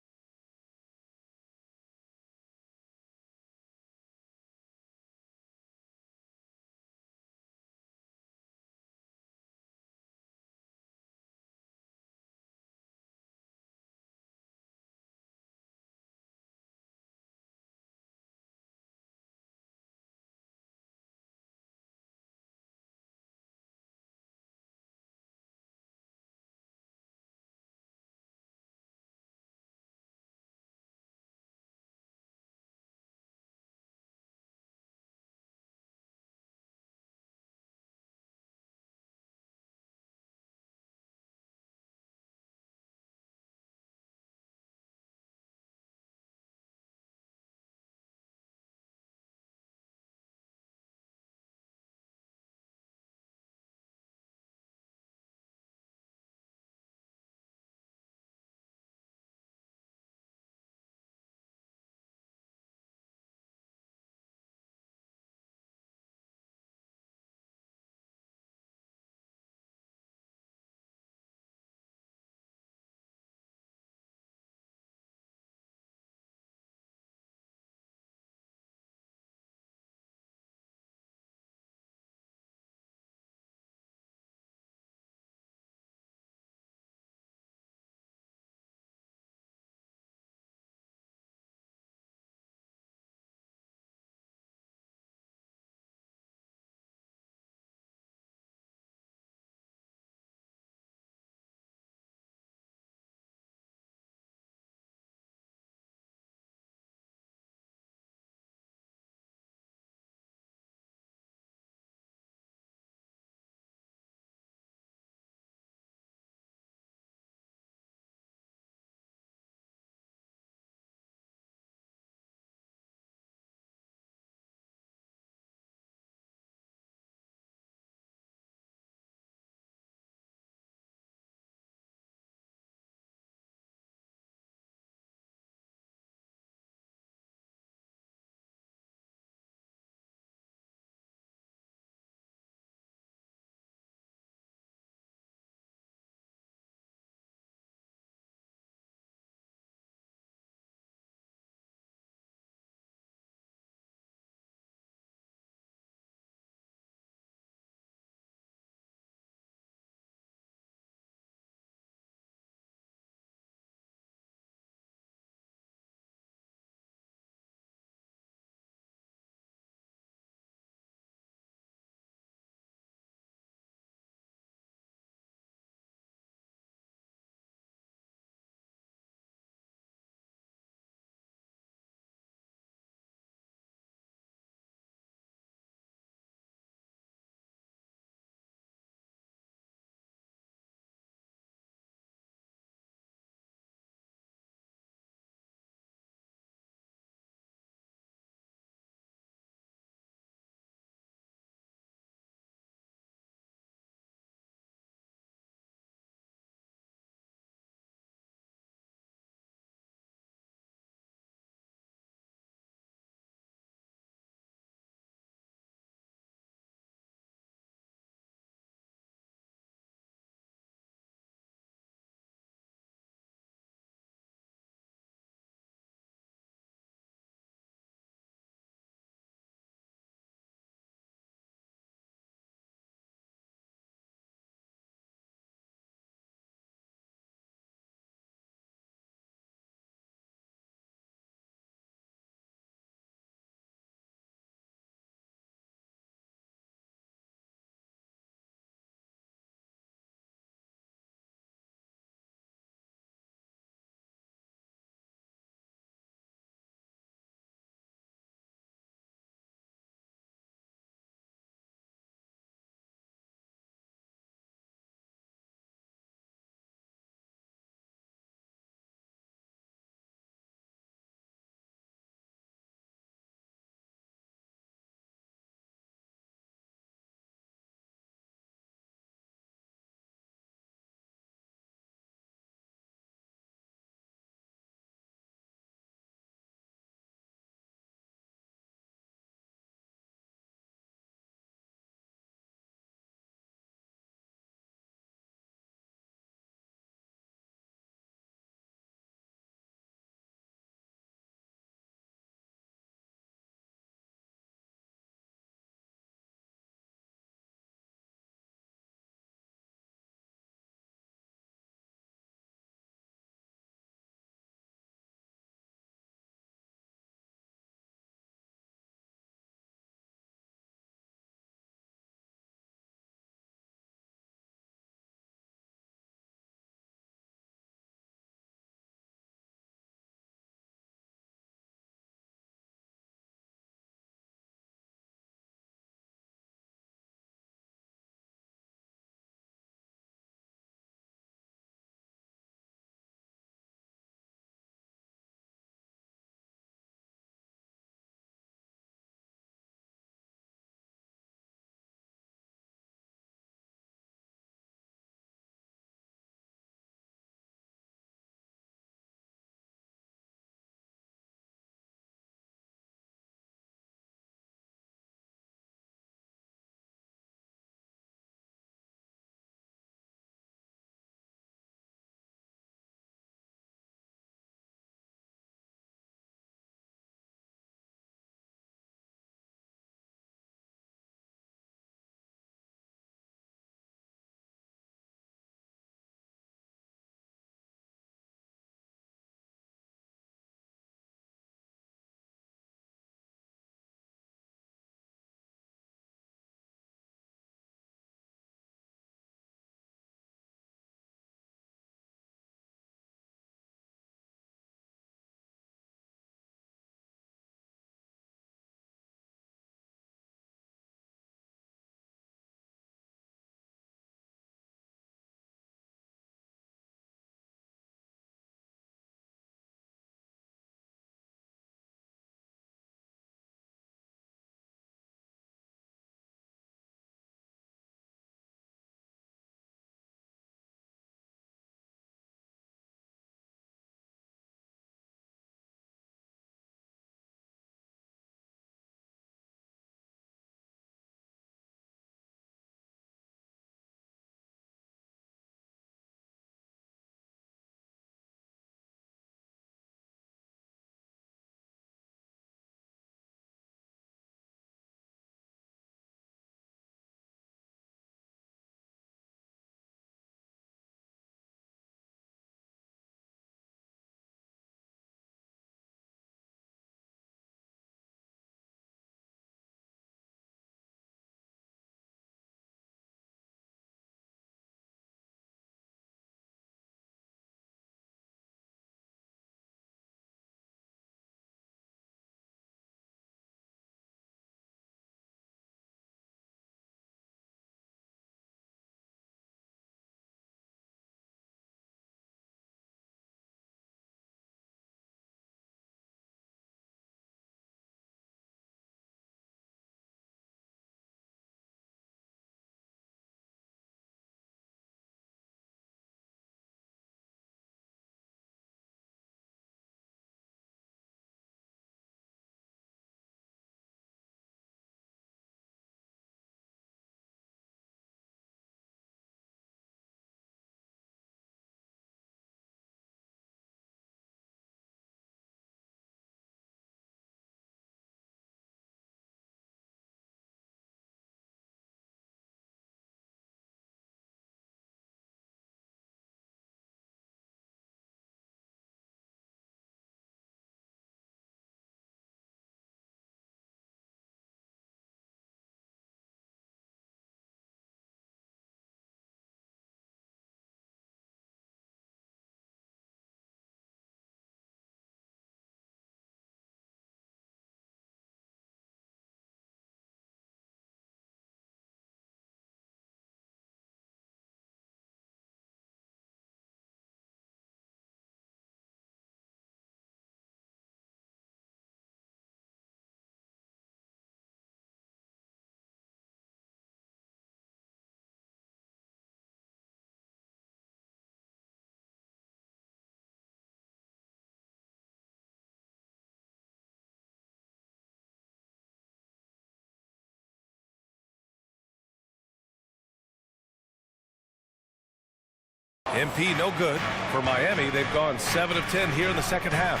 [SPEAKER 2] MP no good. For Miami, they've gone 7 of 10 here in the second half.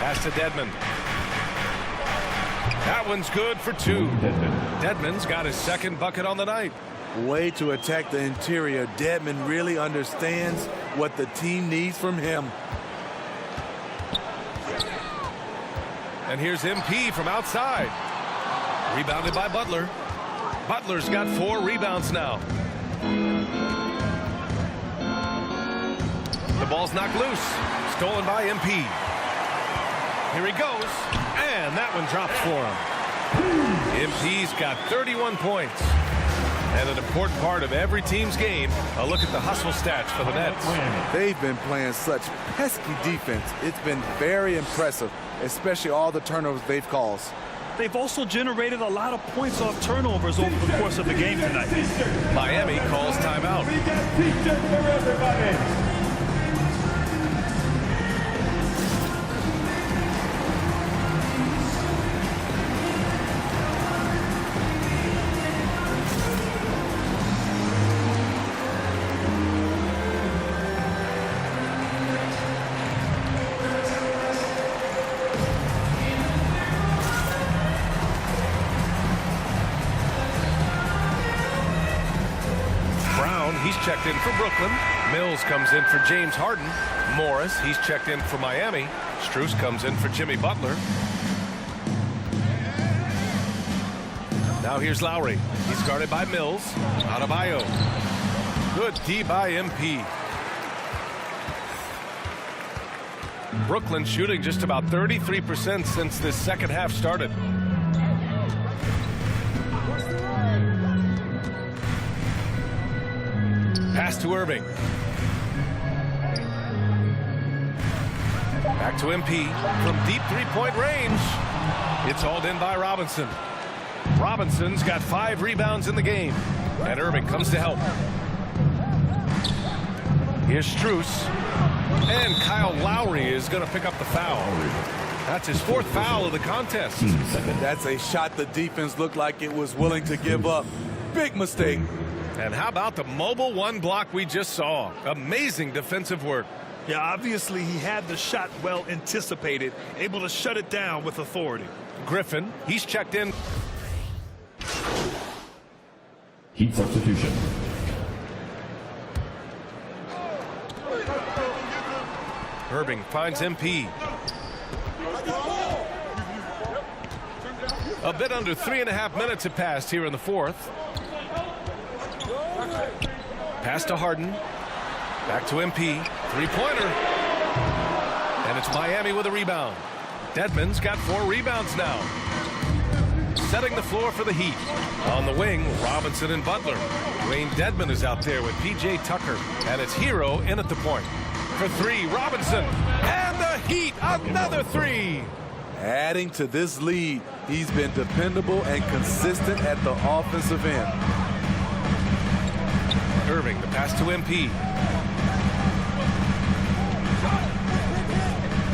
[SPEAKER 2] Pass to Dedmon. That one's good for 2. Dedmon's got his second bucket on the night.
[SPEAKER 17] Way to attack the interior. Dedmon really understands what the team needs from him.
[SPEAKER 2] And here's MP from outside. Rebounded by Butler. Butler's got 4 rebounds now. The ball's knocked loose. Stolen by MP. Here he goes. And that one drops for him. MP's got 31 points. And an important part of every team's game, a look at the hustle stats for the Nets.
[SPEAKER 17] They've been playing such pesky defense. It's been very impressive, especially all the turnovers they've caused.
[SPEAKER 1] They've also generated a lot of points off turnovers over the course of the game tonight.
[SPEAKER 2] Miami calls timeout. He's checked in for Brooklyn. Mills comes in for James Harden. Morris, he's checked in for Miami. Strus comes in for Jimmy Butler. Now here's Lowry. He's guarded by Mills. Adebayo. Good D by MP. Brooklyn shooting just about 33% since this second half started. Pass to Irving. Back to MP from deep three-point range. It's hauled in by Robinson. Robinson's got 5 rebounds in the game. And Irving comes to help. Here's Strus. And Kyle Lowry is going to pick up the foul. That's his 4th foul of the contest.
[SPEAKER 17] That's a shot the defense looked like it was willing to give up. Big mistake.
[SPEAKER 2] And how about the mobile 1 block we just saw? Amazing defensive work.
[SPEAKER 1] Yeah, obviously he had the shot well anticipated, able to shut it down with authority.
[SPEAKER 2] Griffin, he's checked in.
[SPEAKER 5] Heat substitution.
[SPEAKER 2] Irving finds MP. A bit under 3.5 minutes have passed here in the 4th. Pass to Harden. Back to MP. 3-pointer. And it's Miami with a rebound. Dedmon's got 4 rebounds now. Setting the floor for the Heat. On the wing, Robinson and Butler. Wayne Dedmon is out there with P.J. Tucker. And it's Hero in at the point. For 3, Robinson. And the Heat, another 3.
[SPEAKER 17] Adding to this lead, he's been dependable and consistent at the offensive end.
[SPEAKER 2] Irving, the pass to MP.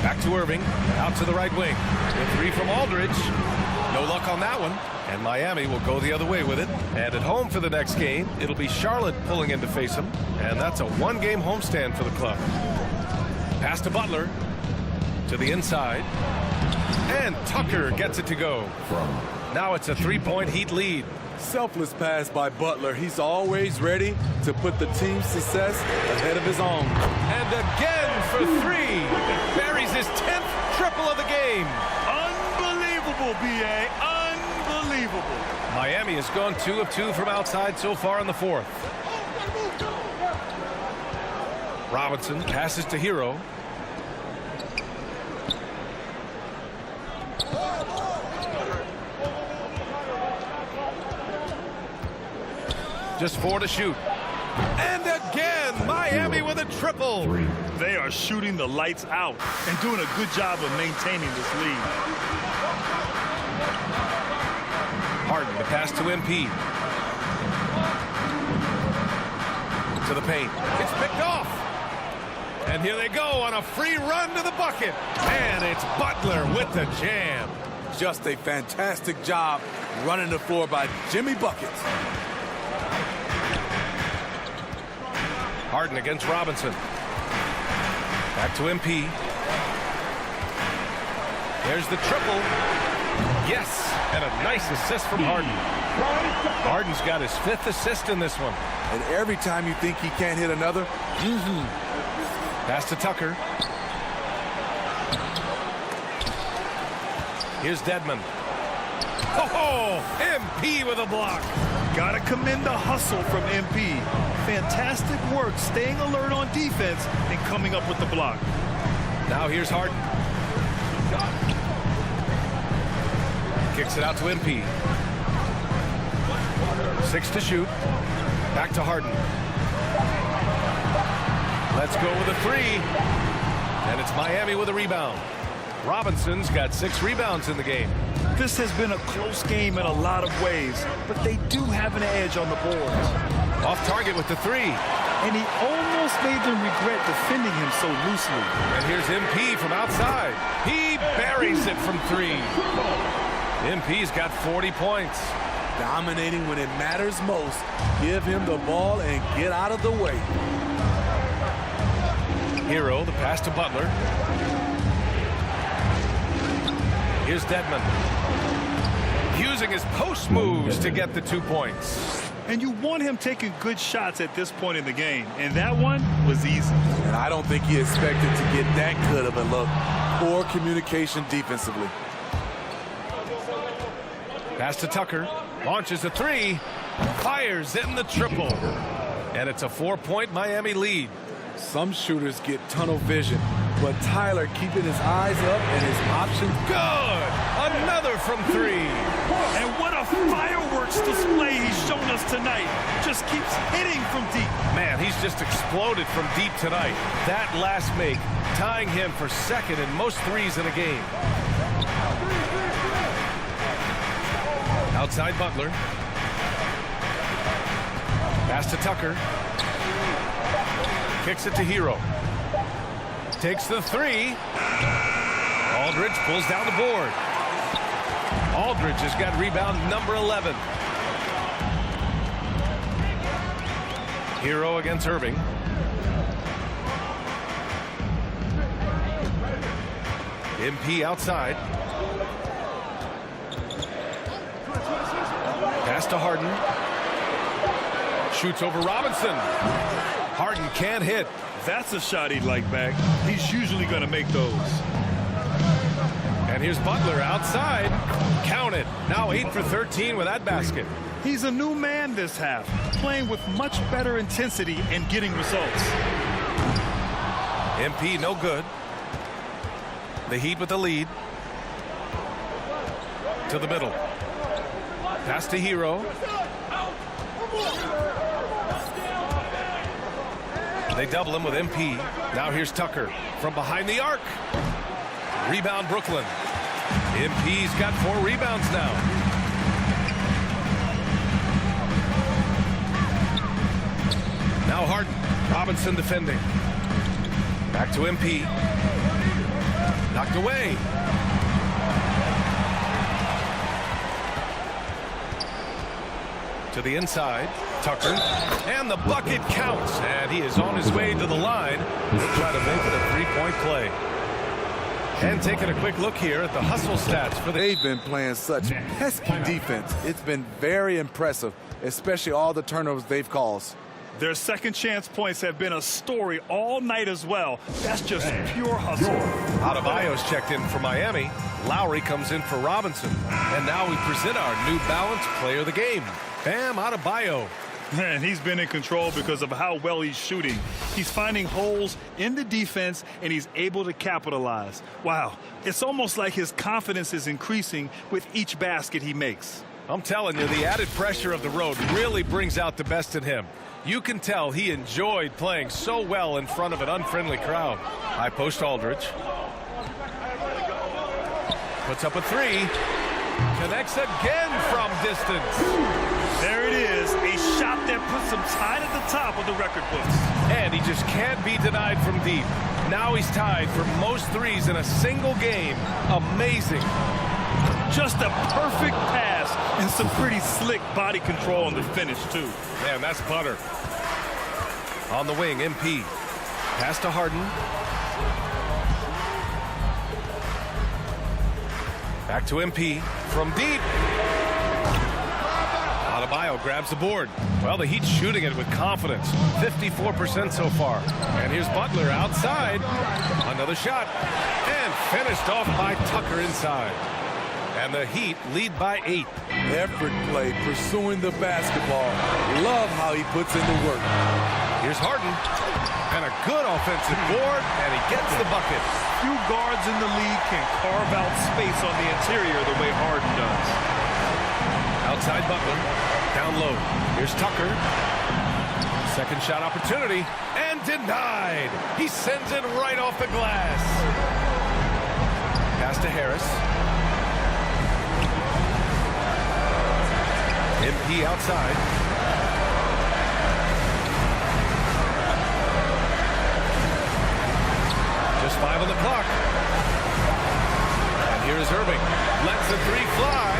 [SPEAKER 2] Back to Irving, out to the right wing. The 3 from Aldridge. No luck on that one. And Miami will go the other way with it. And at home for the next game, it'll be Charlotte pulling in to face them. And that's a 1-game homestand for the club. Pass to Butler. To the inside. And Tucker gets it to go. Now it's a 3-point Heat lead.
[SPEAKER 17] Selfless pass by Butler. He's always ready to put the team's success ahead of his own.
[SPEAKER 2] And again for 3. Buries his 10th triple of the game.
[SPEAKER 1] Unbelievable, B.A. Unbelievable.
[SPEAKER 2] Miami has gone 2 of 2 from outside so far in the 4th. Robinson passes to Hero. Just 4 to shoot. And again, Miami with a triple.
[SPEAKER 1] They are shooting the lights out and doing a good job of maintaining this lead.
[SPEAKER 2] Harden, the pass to MP. To the paint. It's picked off. And here they go on a free run to the bucket. And it's Butler with the jam.
[SPEAKER 17] Just a fantastic job running the floor by Jimmy Buckets.
[SPEAKER 2] Harden against Robinson. Back to MP. There's the triple. Yes, and a nice assist from Harden. Harden's got his 5th assist in this one.
[SPEAKER 17] And every time you think he can't hit another,
[SPEAKER 2] Pass to Tucker. Here's Dedmon. Oh, MP with a block.
[SPEAKER 1] Gotta commend the hustle from MP. Fantastic work staying alert on defense and coming up with the block.
[SPEAKER 2] Now here's Harden. Kicks it out to MP. 6 to shoot. Back to Harden. Let's go with a 3. And it's Miami with a rebound. Robinson's got 6 rebounds in the game.
[SPEAKER 1] This has been a close game in a lot of ways, but they do have an edge on the boards.
[SPEAKER 2] Off target with the 3.
[SPEAKER 1] And he almost made them regret defending him so loosely.
[SPEAKER 2] And here's MP from outside. He buries it from 3. MP's got 40 points.
[SPEAKER 17] dominating when it matters most. Give him the ball and get out of the way.
[SPEAKER 2] Hero, the pass to Butler. Here's Dedmon. Using his post moves to get the 2 points.
[SPEAKER 1] And you want him taking good shots at this point in the game. And that one was easy.
[SPEAKER 17] And I don't think he expected to get that good of a look. Poor communication defensively.
[SPEAKER 2] Pass to Tucker. Launches a 3. Fires in the triple. And it's a 4-point Miami lead.
[SPEAKER 17] Some shooters get tunnel vision, but Tyler keeping his eyes up and his options.
[SPEAKER 2] Good! Another from 3.
[SPEAKER 1] And what a fireworks display he's shown us tonight. Just keeps hitting from deep.
[SPEAKER 2] Man, he's just exploded from deep tonight. That last make, tying him for second in most threes in a game. Outside Butler. Pass to Tucker. Kicks it to Hero. Takes the 3. Aldridge pulls down the board. Aldridge has got rebound number 11. Hero against Irving. MP outside. Pass to Harden. Shoots over Robinson. Harden can't hit.
[SPEAKER 1] That's a shot he'd like back. He's usually going to make those.
[SPEAKER 2] And here's Butler outside. Count it. Now 8 for 13 with that basket.
[SPEAKER 1] He's a new man this half, playing with much better intensity and getting results.
[SPEAKER 2] MP no good. The Heat with the lead. To the middle. Pass to Hero. They double him with MP. Now here's Tucker from behind the arc. Rebound Brooklyn. MP's got 4 rebounds now. Now Harden. Robinson defending. Back to MP. Knocked away. To the inside. Tucker. And the bucket counts. And he is on his way to the line. He'll try to make it a 3-point play. And taking a quick look here at the hustle stats for the...
[SPEAKER 17] They've been playing such pesky defense. It's been very impressive, especially all the turnovers they've caused.
[SPEAKER 1] Their second chance points have been a story all night as well. That's just pure hustle.
[SPEAKER 2] Adebayo's checked in for Miami. Lowry comes in for Robinson. And now we present our New Balance player of the game, Bam Adebayo.
[SPEAKER 1] And he's been in control because of how well he's shooting. He's finding holes in the defense, and he's able to capitalize. Wow, it's almost like his confidence is increasing with each basket he makes.
[SPEAKER 2] I'm telling you, the added pressure of the road really brings out the best in him. You can tell he enjoyed playing so well in front of an unfriendly crowd. High post Aldridge. Puts up a 3. Connects again from distance.
[SPEAKER 1] There it is, a shot that puts him tied at the top of the record books.
[SPEAKER 2] And he just can't be denied from deep. Now he's tied for most threes in a single game. Amazing.
[SPEAKER 1] Just a perfect pass and some pretty slick body control on the finish, too.
[SPEAKER 2] Man, that's butter. On the wing, MP. Pass to Harden. Back to MP. From deep. Adebayo grabs the board. Well, the Heat's shooting it with confidence. 54% so far. And here's Butler outside. Another shot. And finished off by Tucker inside. And the Heat lead by 8.
[SPEAKER 17] Effort play, pursuing the basketball. Love how he puts in the work.
[SPEAKER 2] Here's Harden. And a good offensive board, and he gets the bucket.
[SPEAKER 1] Few guards in the league can carve out space on the interior the way Harden does.
[SPEAKER 2] Outside Butler. Down low. Here's Tucker. Second shot opportunity. And denied. He sends it right off the glass. Pass to Harris. MP outside. Just 5 on the clock. And here is Irving. Lets the 3 fly.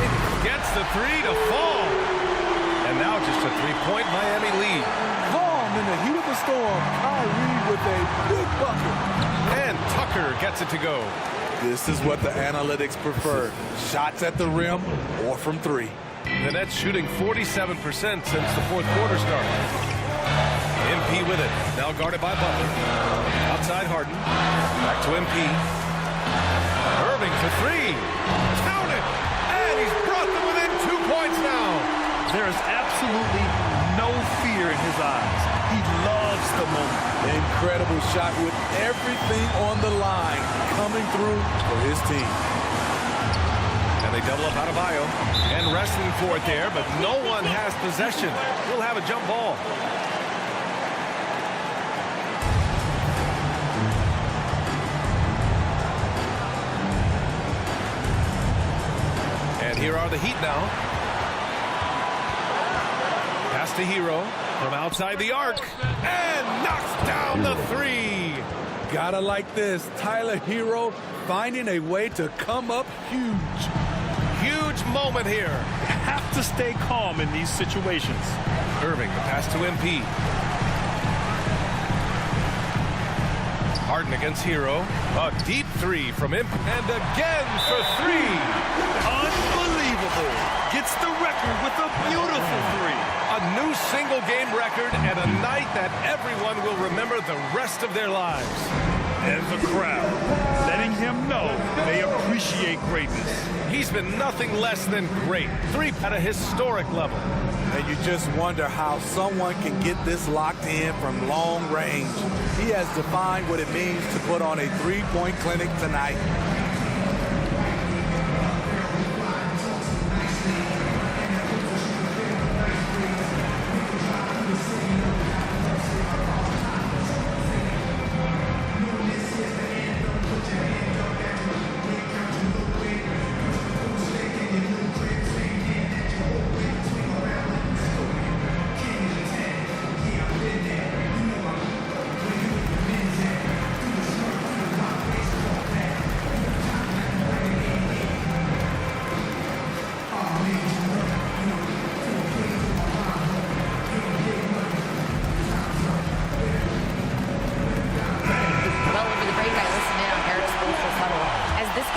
[SPEAKER 2] Gets the 3 to fall. And now just a 3-point Miami lead.
[SPEAKER 17] Calm in the heat of the storm. Kyrie with a big bucket.
[SPEAKER 2] And Tucker gets it to go.
[SPEAKER 17] This is what the analytics prefer. Shots at the rim or from 3.
[SPEAKER 2] The Nets shooting 47% since the fourth quarter started. MP with it. Now guarded by Butler. Outside Harden. Back to MP. Irving for 3. Count it! And he's brought them within 2 points now.
[SPEAKER 1] There is absolutely no fear in his eyes. He loves the moment.
[SPEAKER 17] Incredible shot with everything on the line coming through for his team.
[SPEAKER 2] And they double up Adebayo. And wrestling for it there, but no one has possession. We'll have a jump ball. And here are the Heat now. Pass to Hero from outside the arc. And knocks down the 3.
[SPEAKER 17] Gotta like this. Tyler Hero finding a way to come up huge.
[SPEAKER 2] Huge moment here.
[SPEAKER 1] Have to stay calm in these situations.
[SPEAKER 2] Irving, the pass to MP. Harden against Hero. A deep 3 from Imp. And again for 3.
[SPEAKER 1] Unbelievable. Gets the record with a beautiful 3.
[SPEAKER 2] A new single-game record and a night that everyone will remember the rest of their lives.
[SPEAKER 1] And the crowd, letting him know they appreciate greatness.
[SPEAKER 2] He's been nothing less than great. 3 at a historic level.
[SPEAKER 17] And you just wonder how someone can get this locked in from long range. He has defined what it means to put on a 3-point clinic tonight.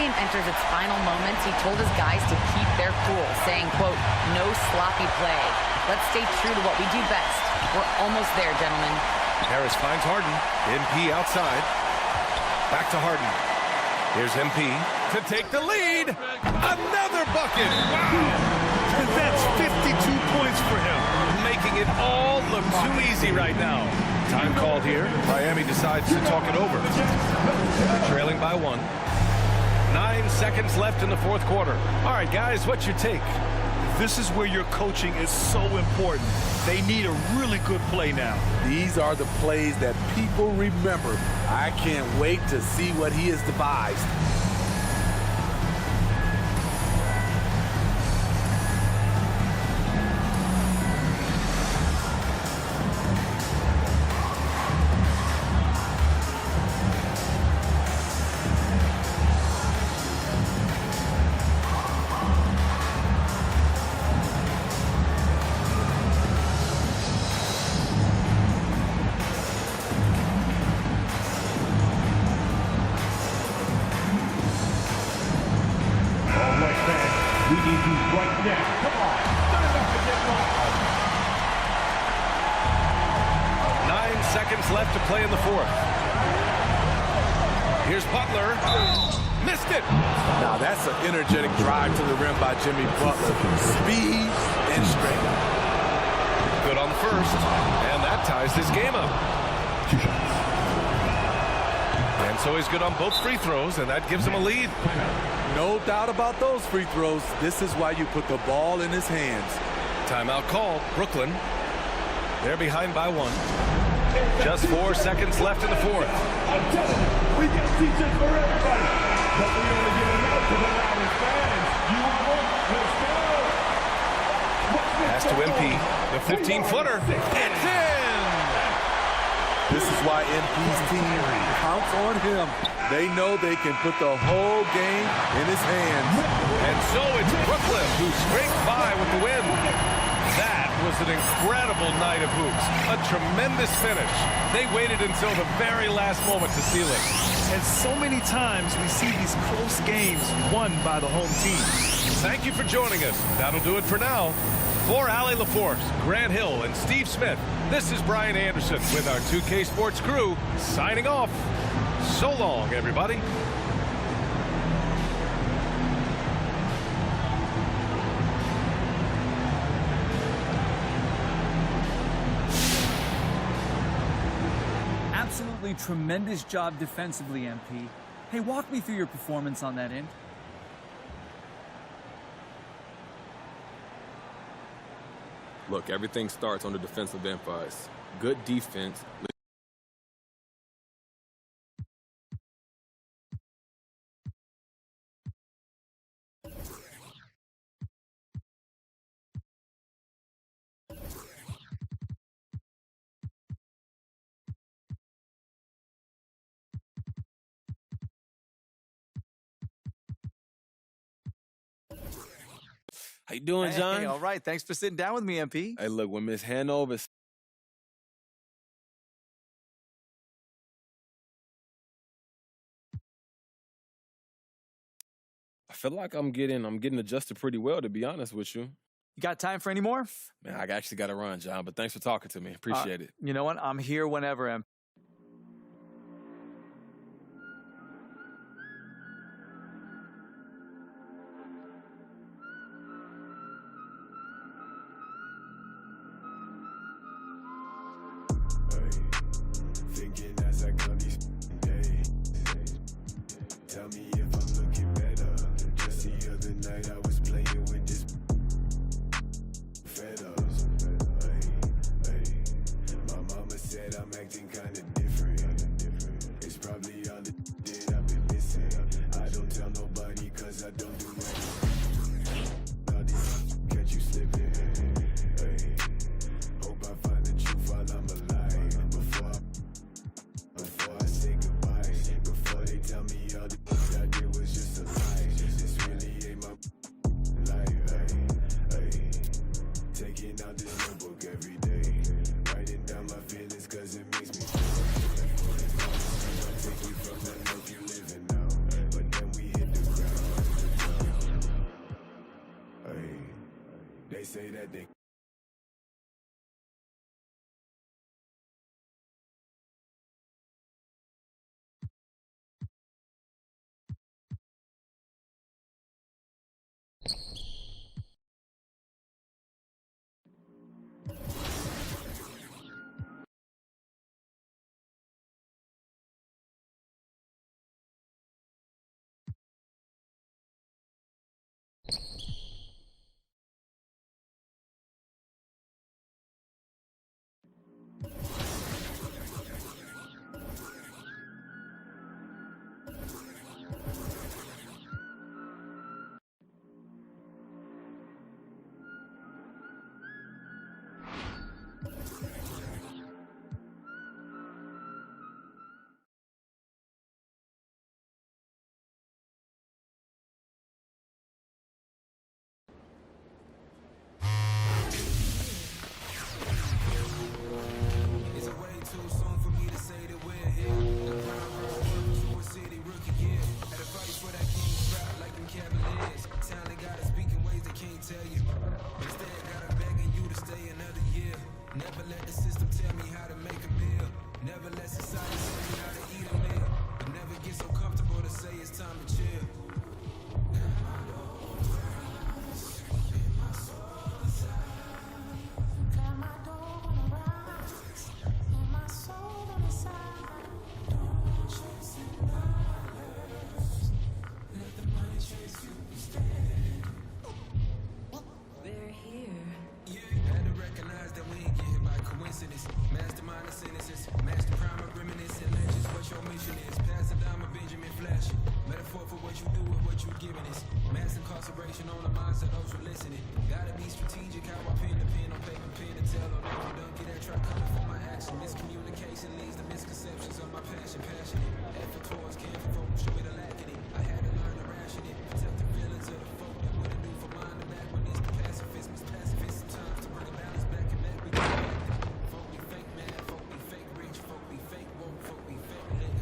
[SPEAKER 18] Enters its final moments, he told his guys to keep their cool, saying, quote, no sloppy play. Let's stay true to what we do best. We're almost there, gentlemen.
[SPEAKER 2] Harris finds Harden. MP outside. Back to Harden. Here's MP to take the lead. Another bucket. Wow.
[SPEAKER 1] That's 52 points for him.
[SPEAKER 2] Making it all look too easy right now. Time called here. Miami decides to talk it over. Trailing by 1. 9 seconds left in the fourth quarter. All right, guys, what's your take?
[SPEAKER 1] This is where your coaching is so important. They need a really good play now.
[SPEAKER 17] These are the plays that people remember. I can't wait to see what he has devised.
[SPEAKER 2] seconds left to play in the fourth. Here's Butler. Missed it.
[SPEAKER 17] Now that's an energetic drive to the rim by Jimmy Butler. Speed and strength.
[SPEAKER 2] Good on the first, and that ties this game up.
[SPEAKER 5] 2 shots.
[SPEAKER 2] And so he's good on both free throws, and that gives him a lead.
[SPEAKER 17] No doubt about those free throws. This is why you put the ball in his hands.
[SPEAKER 2] Timeout called. Brooklyn. They're behind by 1. Just 4 seconds left in the fourth.
[SPEAKER 5] I'm telling you, we got teachers for everybody. But we only give them out to the loudest fans. You want one? Let's go.
[SPEAKER 2] Pass to MP. The 15-footer. It's in!
[SPEAKER 17] This is why MP's team counts on him. They know they can put the whole game in his hands.
[SPEAKER 2] And so it's Brooklyn who scraped by with the win. That was an incredible night of hoops. A tremendous finish. They waited until the very last moment to seal it.
[SPEAKER 1] And so many times we see these close games won by the home team.
[SPEAKER 2] Thank you for joining us. That'll do it for now. For Allie LaForce, Grant Hill, and Steve Smith, this is Brian Anderson with our 2K Sports crew signing off. So long, everybody.
[SPEAKER 19] Absolutely tremendous job defensively, MP. Hey, walk me through your performance on that end.
[SPEAKER 4] Look, everything starts on the defensive end for us. Good defense.
[SPEAKER 15] How you doing, John?
[SPEAKER 20] Hey, all right. Thanks for sitting down with me, MP.
[SPEAKER 15] Hey, look, when Miss Hanover I feel like I'm getting adjusted pretty well, to be honest with you.
[SPEAKER 20] You got time for any more?
[SPEAKER 15] Man, I actually got to run, John, but thanks for talking to me. Appreciate it.
[SPEAKER 20] You know what? I'm here whenever, MP.
[SPEAKER 21] Thinking as I count these days. Tell me if I'm looking better. Just the other night I was playing with this feta. My mama said I'm acting kinda different. It's probably all the that I've been missing. I don't tell nobody cause I don't do anything. All these catch you slipping. Hope I find the truth while I'm alive. Before I say goodbye, before they tell me all the I did was just a lie. This really ain't my life. Taking out this notebook every day, writing down my feelings cause it makes me feel. Take you from the life you living now, but then we hit the ground. They say that they
[SPEAKER 3] sentence. Mastermind the sentences. Master crime of reminiscing legends. What your mission is. Pass the dime of Benjamin Flash. Metaphor for what you do and what you giving is. Mass incarceration on the minds of those who listening. Gotta be strategic how I pen the pen on paper, pen to tell on every donkey that try coming for my action. Miscommunication leads to misconceptions of my passion. Passionate. Effort towards cancer, folks show me the lack in it. I had to learn to ration it. Protect the feelings of the folk that what it do for mine to back when it's the pacifist. Mispacifist sometimes to bring a balance back and let me go. Folk be fake mad, folk be fake rich, folk be fake woke, folk be fake lit.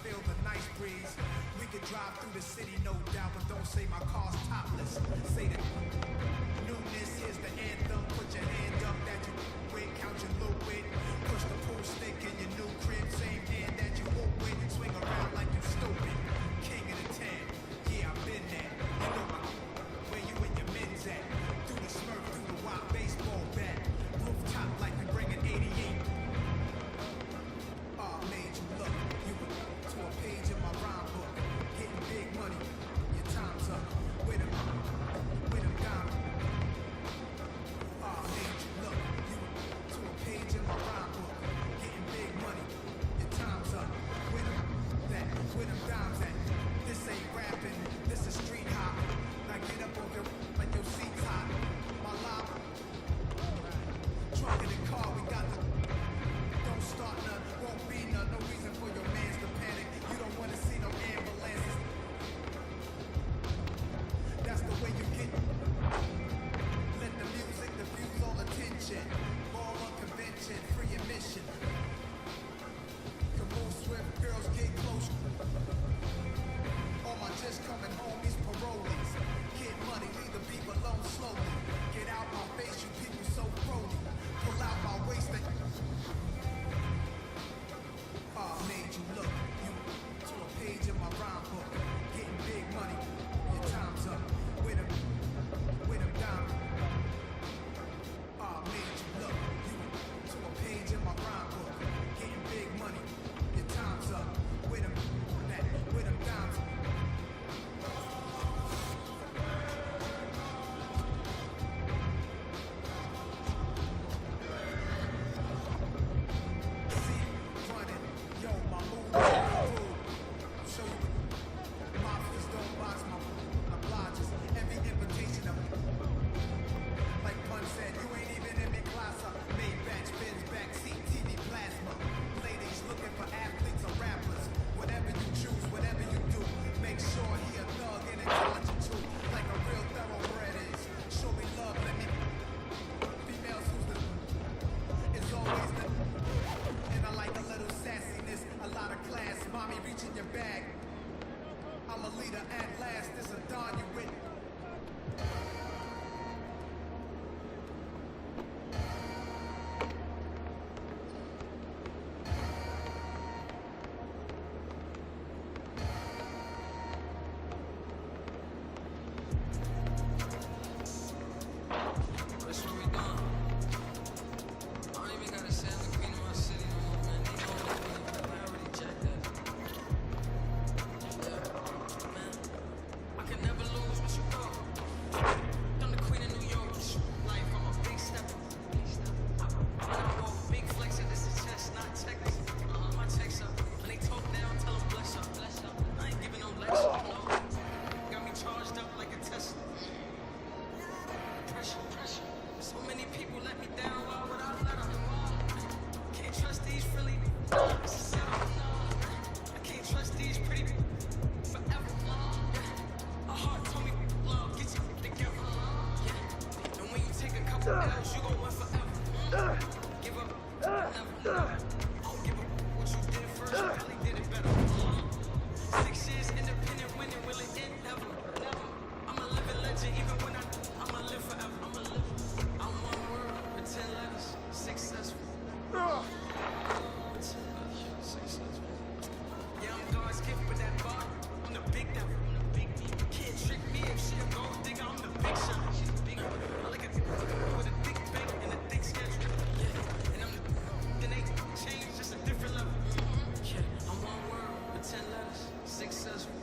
[SPEAKER 3] Feel the nice breeze. We could drive through the city, no doubt, but don't say my car's topless. Say that newness is the anthem. Put your hand up that you with, count your loot with. Push the pool stick in your new crib, same hand that you hoop with. Swing around like you stupid. King of the town, yeah, I've been there. You know where you and your men's at. Through the smurf, through the wild baseball bat. Rooftop like we bringing 88. Made you look, you were to a page in my rhyme book. Getting big money, your time's up. With them diamonds. Made you look, you were to a page in my rhyme book. Getting big money, your time's up. With them dimes at. This ain't rapping, this is street hop. Now get up on your, like your seat's hot. My life, trunk in the car, we got the. Don't start none, won't be none. No reason for your mans to panic. You don't want to see no ambulances. That's the way you get. Let the music diffuse all attention. Ball on convention, free admission. Can move swift, girls get close. All my just coming homies, parolees. Get money, leave the beef alone slowly. Get out my face, you people so crony. Pull out my waist and made you look, you to a page in my rhyme book. Getting big money, your time's up. With them diamonds. Made you look, you to a page in my rhyme book. Getting big money, your time's up. With them diamonds. I'm a leader at last, this a dawn you with. That's what we done. I don't even gotta say I'm the queen of my city no more, man. They know me, I already checked that. I can never lose what you know. I'm the queen of New York. Life, I'm a big stepper. I walk big flexer. This is chest, not Texas. My checks up. When they talk down, tell them bless up. I ain't giving no lecture. No. Got me charged up like a Tesla. Pressure. So many people let me down. Why would I let them? Can't trust these really. It's a setup. I can't trust these pretty. Forever. A heart told me love gets you together. And when you take a couple L's, you gon' win forever. Give up, never. I don't give up what you did first. You probably did it better. 6 years independent, winning, will it end? Never. I'm a living legend, even when I'ma live forever. I'm one word, with 10 letters, successful. Yeah, I'm God's gift with that bar. I'm the big devil. Can't trick me if she a gold digger. I'm the big shot. I like a with a thick bank and a thick schedule. Yeah, and I'm then they change just a different level. Yeah, I'm one word with 10 letters, successful.